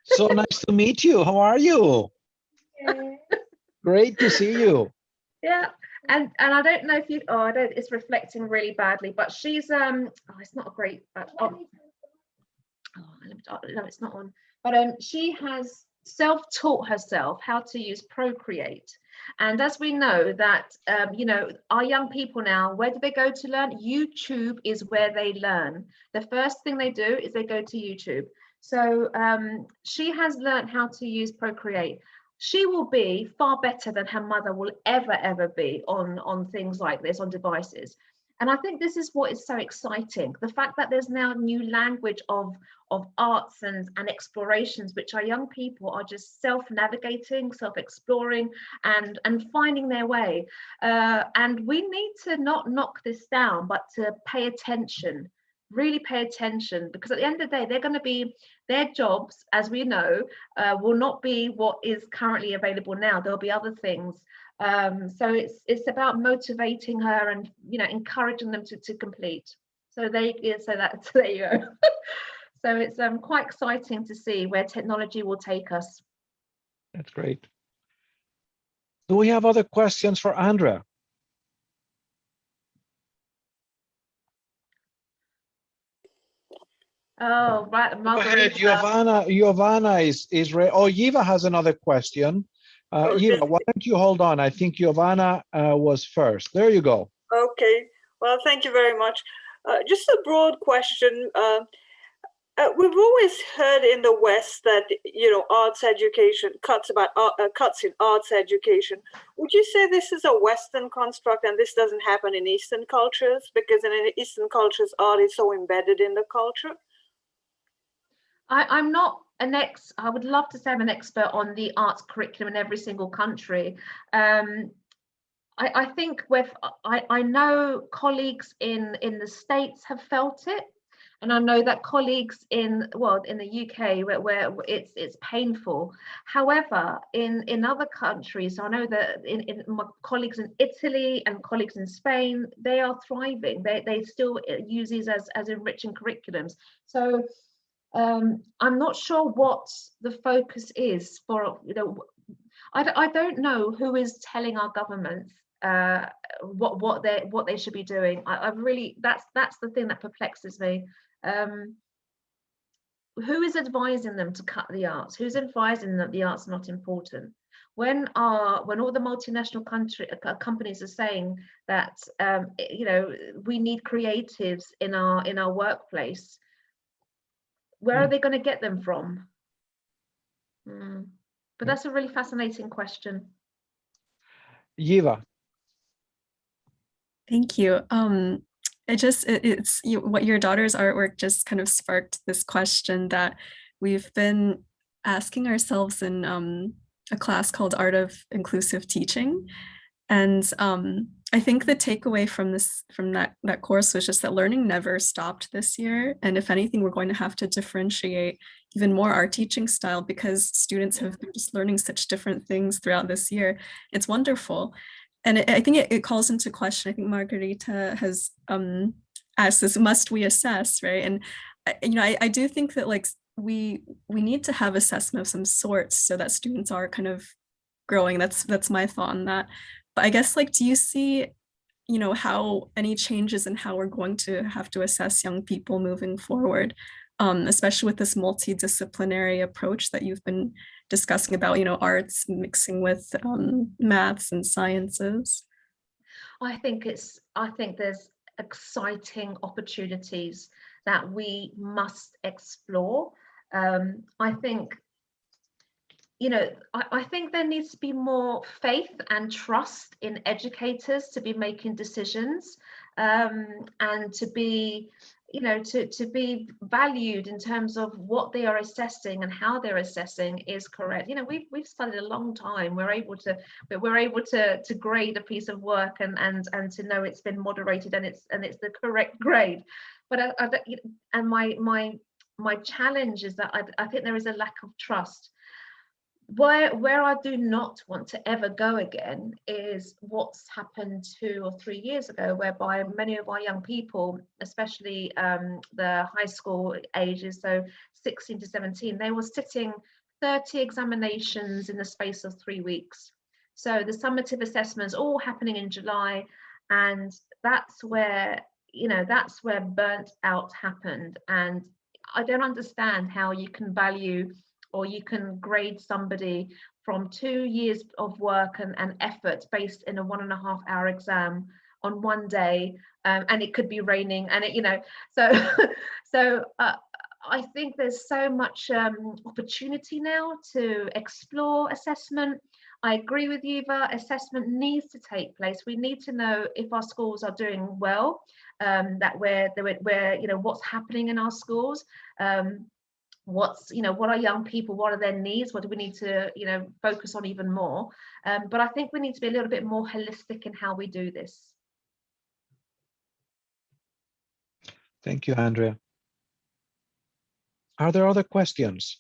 So nice to meet you. How are you? Yeah. Great to see you. Yeah, and I don't know if it's reflecting really badly, but she's it's not a great no, it's not on. But she has self-taught herself how to use Procreate. And as we know that our young people now, where do they go to learn? YouTube is where they learn. The first thing they do is they go to YouTube. So she has learned how to use Procreate. She will be far better than her mother will ever be on things like this, on devices. And I think this is what is so exciting. The fact that there's now a new language of arts and explorations, which our young people are just self-navigating, self-exploring and finding their way. And we need to not knock this down, but to pay attention, really pay attention, because at the end of the day, they're going to be, their jobs, as we know, will not be what is currently available now. There'll be other things. So it's about motivating her and, you know, encouraging them to complete. So there you go. So it's quite exciting to see where technology will take us. That's great. Do we have other questions for Andria? Oh, right, Go ahead, Giovanna is ready. Oh, Yiva has another question. Yiva, why don't you hold on? I think Giovanna was first. There you go. Okay, well, thank you very much. Just a broad question. We've always heard in the West that, you know, arts education, cuts in arts education. Would you say this is a Western construct and this doesn't happen in Eastern cultures? Because in Eastern cultures, art is so embedded in the culture. I'm not I would love to say I'm an expert on the arts curriculum in every single country. I think I know colleagues in the States have felt it, and I know that colleagues in the UK where it's painful. However, in other countries, I know that in my colleagues in Italy and colleagues in Spain, they are thriving. They still use these as enriching curriculums. So I'm not sure what the focus is for, you know, I don't know who is telling our governments what they should be doing. I really, that's the thing that perplexes me. Who is advising them to cut the arts? Who's advising them that the arts are not important? When all the multinational companies are saying that you know, we need creatives in our workplace, where are they going to get them from? But that's a really fascinating question. Yiva. Thank you. It's what your daughter's artwork just kind of sparked this question that we've been asking ourselves in a class called Art of Inclusive Teaching. And I think the takeaway from that course was just that learning never stopped this year. And if anything, we're going to have to differentiate even more our teaching style because students have been just learning such different things throughout this year. It's wonderful. And I think it calls into question, I think Margarita has asked this, must we assess, right? And you know, I do think that like we need to have assessment of some sort so that students are kind of growing. That's my thought on that. But I guess, like, do you see, you know, how any changes in how we're going to have to assess young people moving forward, especially with this multidisciplinary approach that you've been discussing about, you know, arts mixing with maths and sciences? I think there's exciting opportunities that we must explore. I think, you know, I think there needs to be more faith and trust in educators to be making decisions and to be, you know, to be valued in terms of what they are assessing and how they're assessing is correct. You know, we've studied a long time. We're able to grade a piece of work and to know it's been moderated and it's the correct grade. But my challenge is that I think there is a lack of trust. Where I do not want to ever go again is what's happened 2 or 3 years ago, whereby many of our young people, especially the high school ages, so 16 to 17, they were sitting 30 examinations in the space of 3 weeks. So the summative assessments all happening in July, and that's where, you know, that's where burnt out happened. And I don't understand how you can value or you can grade somebody from 2 years of work and effort based in a 1.5 hour exam on one day, and it could be raining, and it, you know, so I think there's so much opportunity now to explore assessment. I agree with you, Eva. Assessment needs to take place. We need to know if our schools are doing well, that we're what's happening in our schools, what are young people, what are their needs, what do we need to focus on even more. But I think we need to be a little bit more holistic in how we do this. Thank you, Andrea. Are there other questions?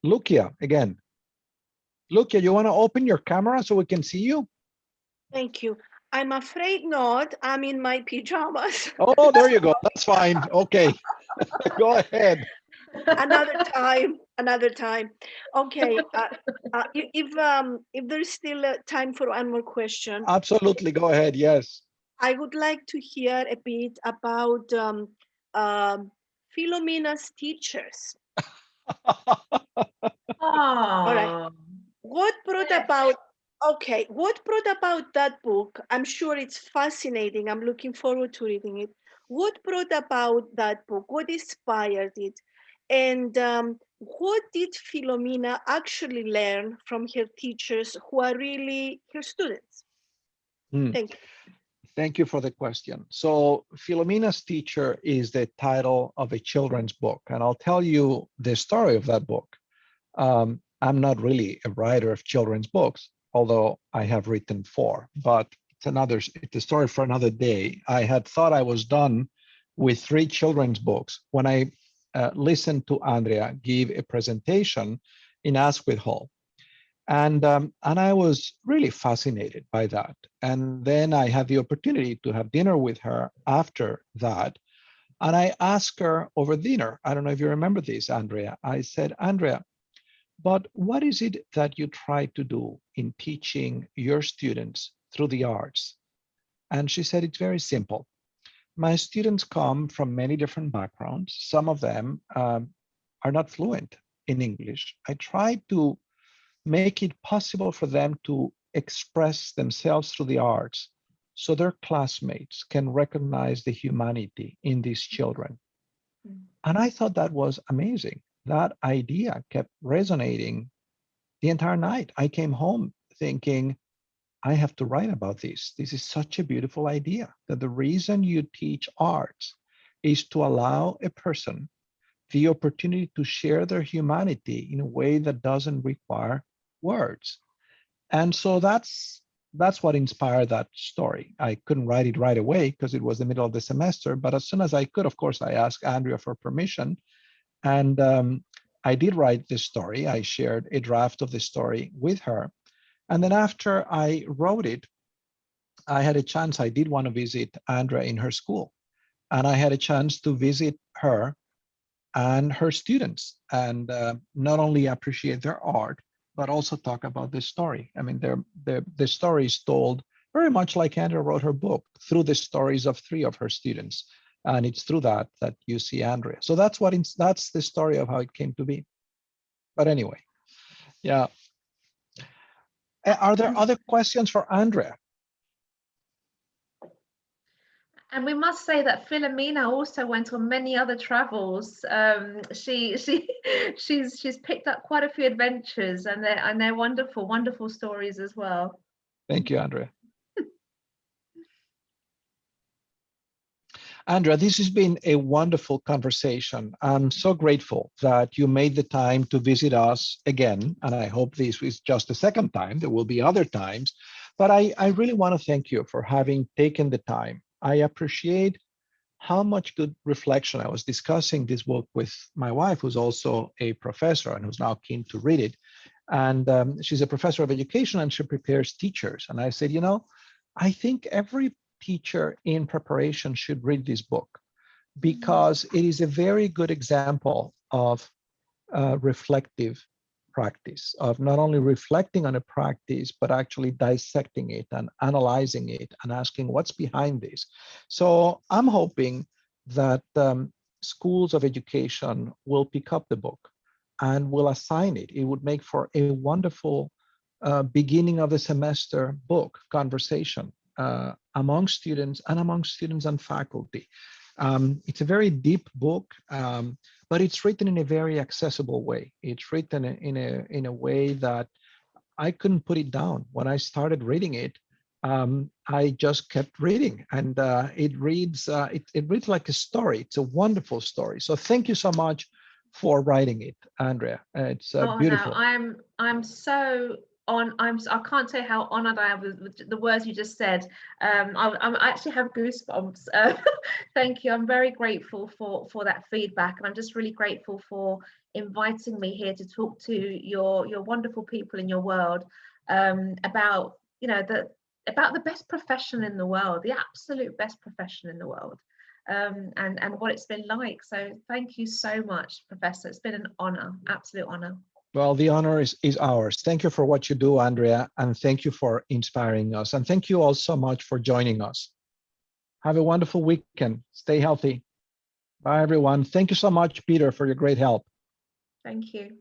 Lucia, again. Lucia, you want to open your camera so we can see you? Thank you. I'm afraid not. I'm in my pajamas. Oh, there you go. That's fine. Okay. Go ahead. Another time. Okay. If there's still time for one more question. Absolutely. Go ahead. Yes. I would like to hear a bit about Philomena's teachers. All right. What brought about that book? I'm sure it's fascinating. I'm looking forward to reading it. What brought about that book? What inspired it? And what did Philomena actually learn from her teachers who are really her students? Thank you. Thank you for the question. So Philomena's Teacher is the title of a children's book, and I'll tell you the story of that book. I'm not really a writer of children's books, although I have written 4, but it's a story for another day. I had thought I was done with 3 children's books when I listened to Andrea give a presentation in Asquith Hall. And I was really fascinated by that. And then I had the opportunity to have dinner with her after that. And I asked her over dinner, I don't know if you remember this, Andrea, I said, Andrea, but what is it that you try to do in teaching your students through the arts? And she said, it's very simple. My students come from many different backgrounds. Some of them are not fluent in English. I try to make it possible for them to express themselves through the arts so their classmates can recognize the humanity in these children. And I thought that was amazing. That idea kept resonating the entire night. I came home thinking, I have to write about this. This is such a beautiful idea, that the reason you teach arts is to allow a person the opportunity to share their humanity in a way that doesn't require words. And so that's what inspired that story. I couldn't write it right away because it was the middle of the semester, but as soon as I could, of course, I asked Andrea for permission. And I did write this story. I shared a draft of the story with her. And then after I wrote it, I had a chance, I did want to visit Andrea in her school. And I had a chance to visit her and her students and not only appreciate their art, but also talk about this story. I mean, the story is told very much like Andrea wrote her book, through the stories of 3 of her students. And it's through that you see Andrea. So that's the story of how it came to be. But anyway, yeah. Are there other questions for Andrea? And we must say that Philomena also went on many other travels. She's picked up quite a few adventures, and they're wonderful, wonderful stories as well. Thank you, Andrea. Andrea, this has been a wonderful conversation. I'm so grateful that you made the time to visit us again, and I hope this is just the second time. There will be other times, but I really want to thank you for having taken the time. I appreciate how much good reflection. I was discussing this book with my wife, who's also a professor and who's now keen to read it. And she's a professor of education and she prepares teachers. And I said, I think every teacher in preparation should read this book because it is a very good example of reflective practice, of not only reflecting on a practice, but actually dissecting it and analyzing it and asking what's behind this. So I'm hoping that schools of education will pick up the book and will assign it. It would make for a wonderful beginning of the semester book conversation among students and faculty. It's a very deep book, but it's written in a very accessible way. It's written in a way that I couldn't put it down. When I started reading it, I just kept reading, and it reads like a story. It's a wonderful story. So thank you so much for writing it, Andrea. It's beautiful. No, I'm so on. I can't say how honored I am with the words you just said. I actually have goosebumps. Thank you. I'm very grateful for that feedback, and I'm just really grateful for inviting me here to talk to your wonderful people in your world about about the best profession in the world, the absolute best profession in the world, and what it's been like. So thank you so much, Professor. It's been an honor, absolute honor. Well, the honor is ours. Thank you for what you do, Andrea, and thank you for inspiring us. And thank you all so much for joining us. Have a wonderful weekend. Stay healthy. Bye, everyone. Thank you so much, Peter, for your great help. Thank you.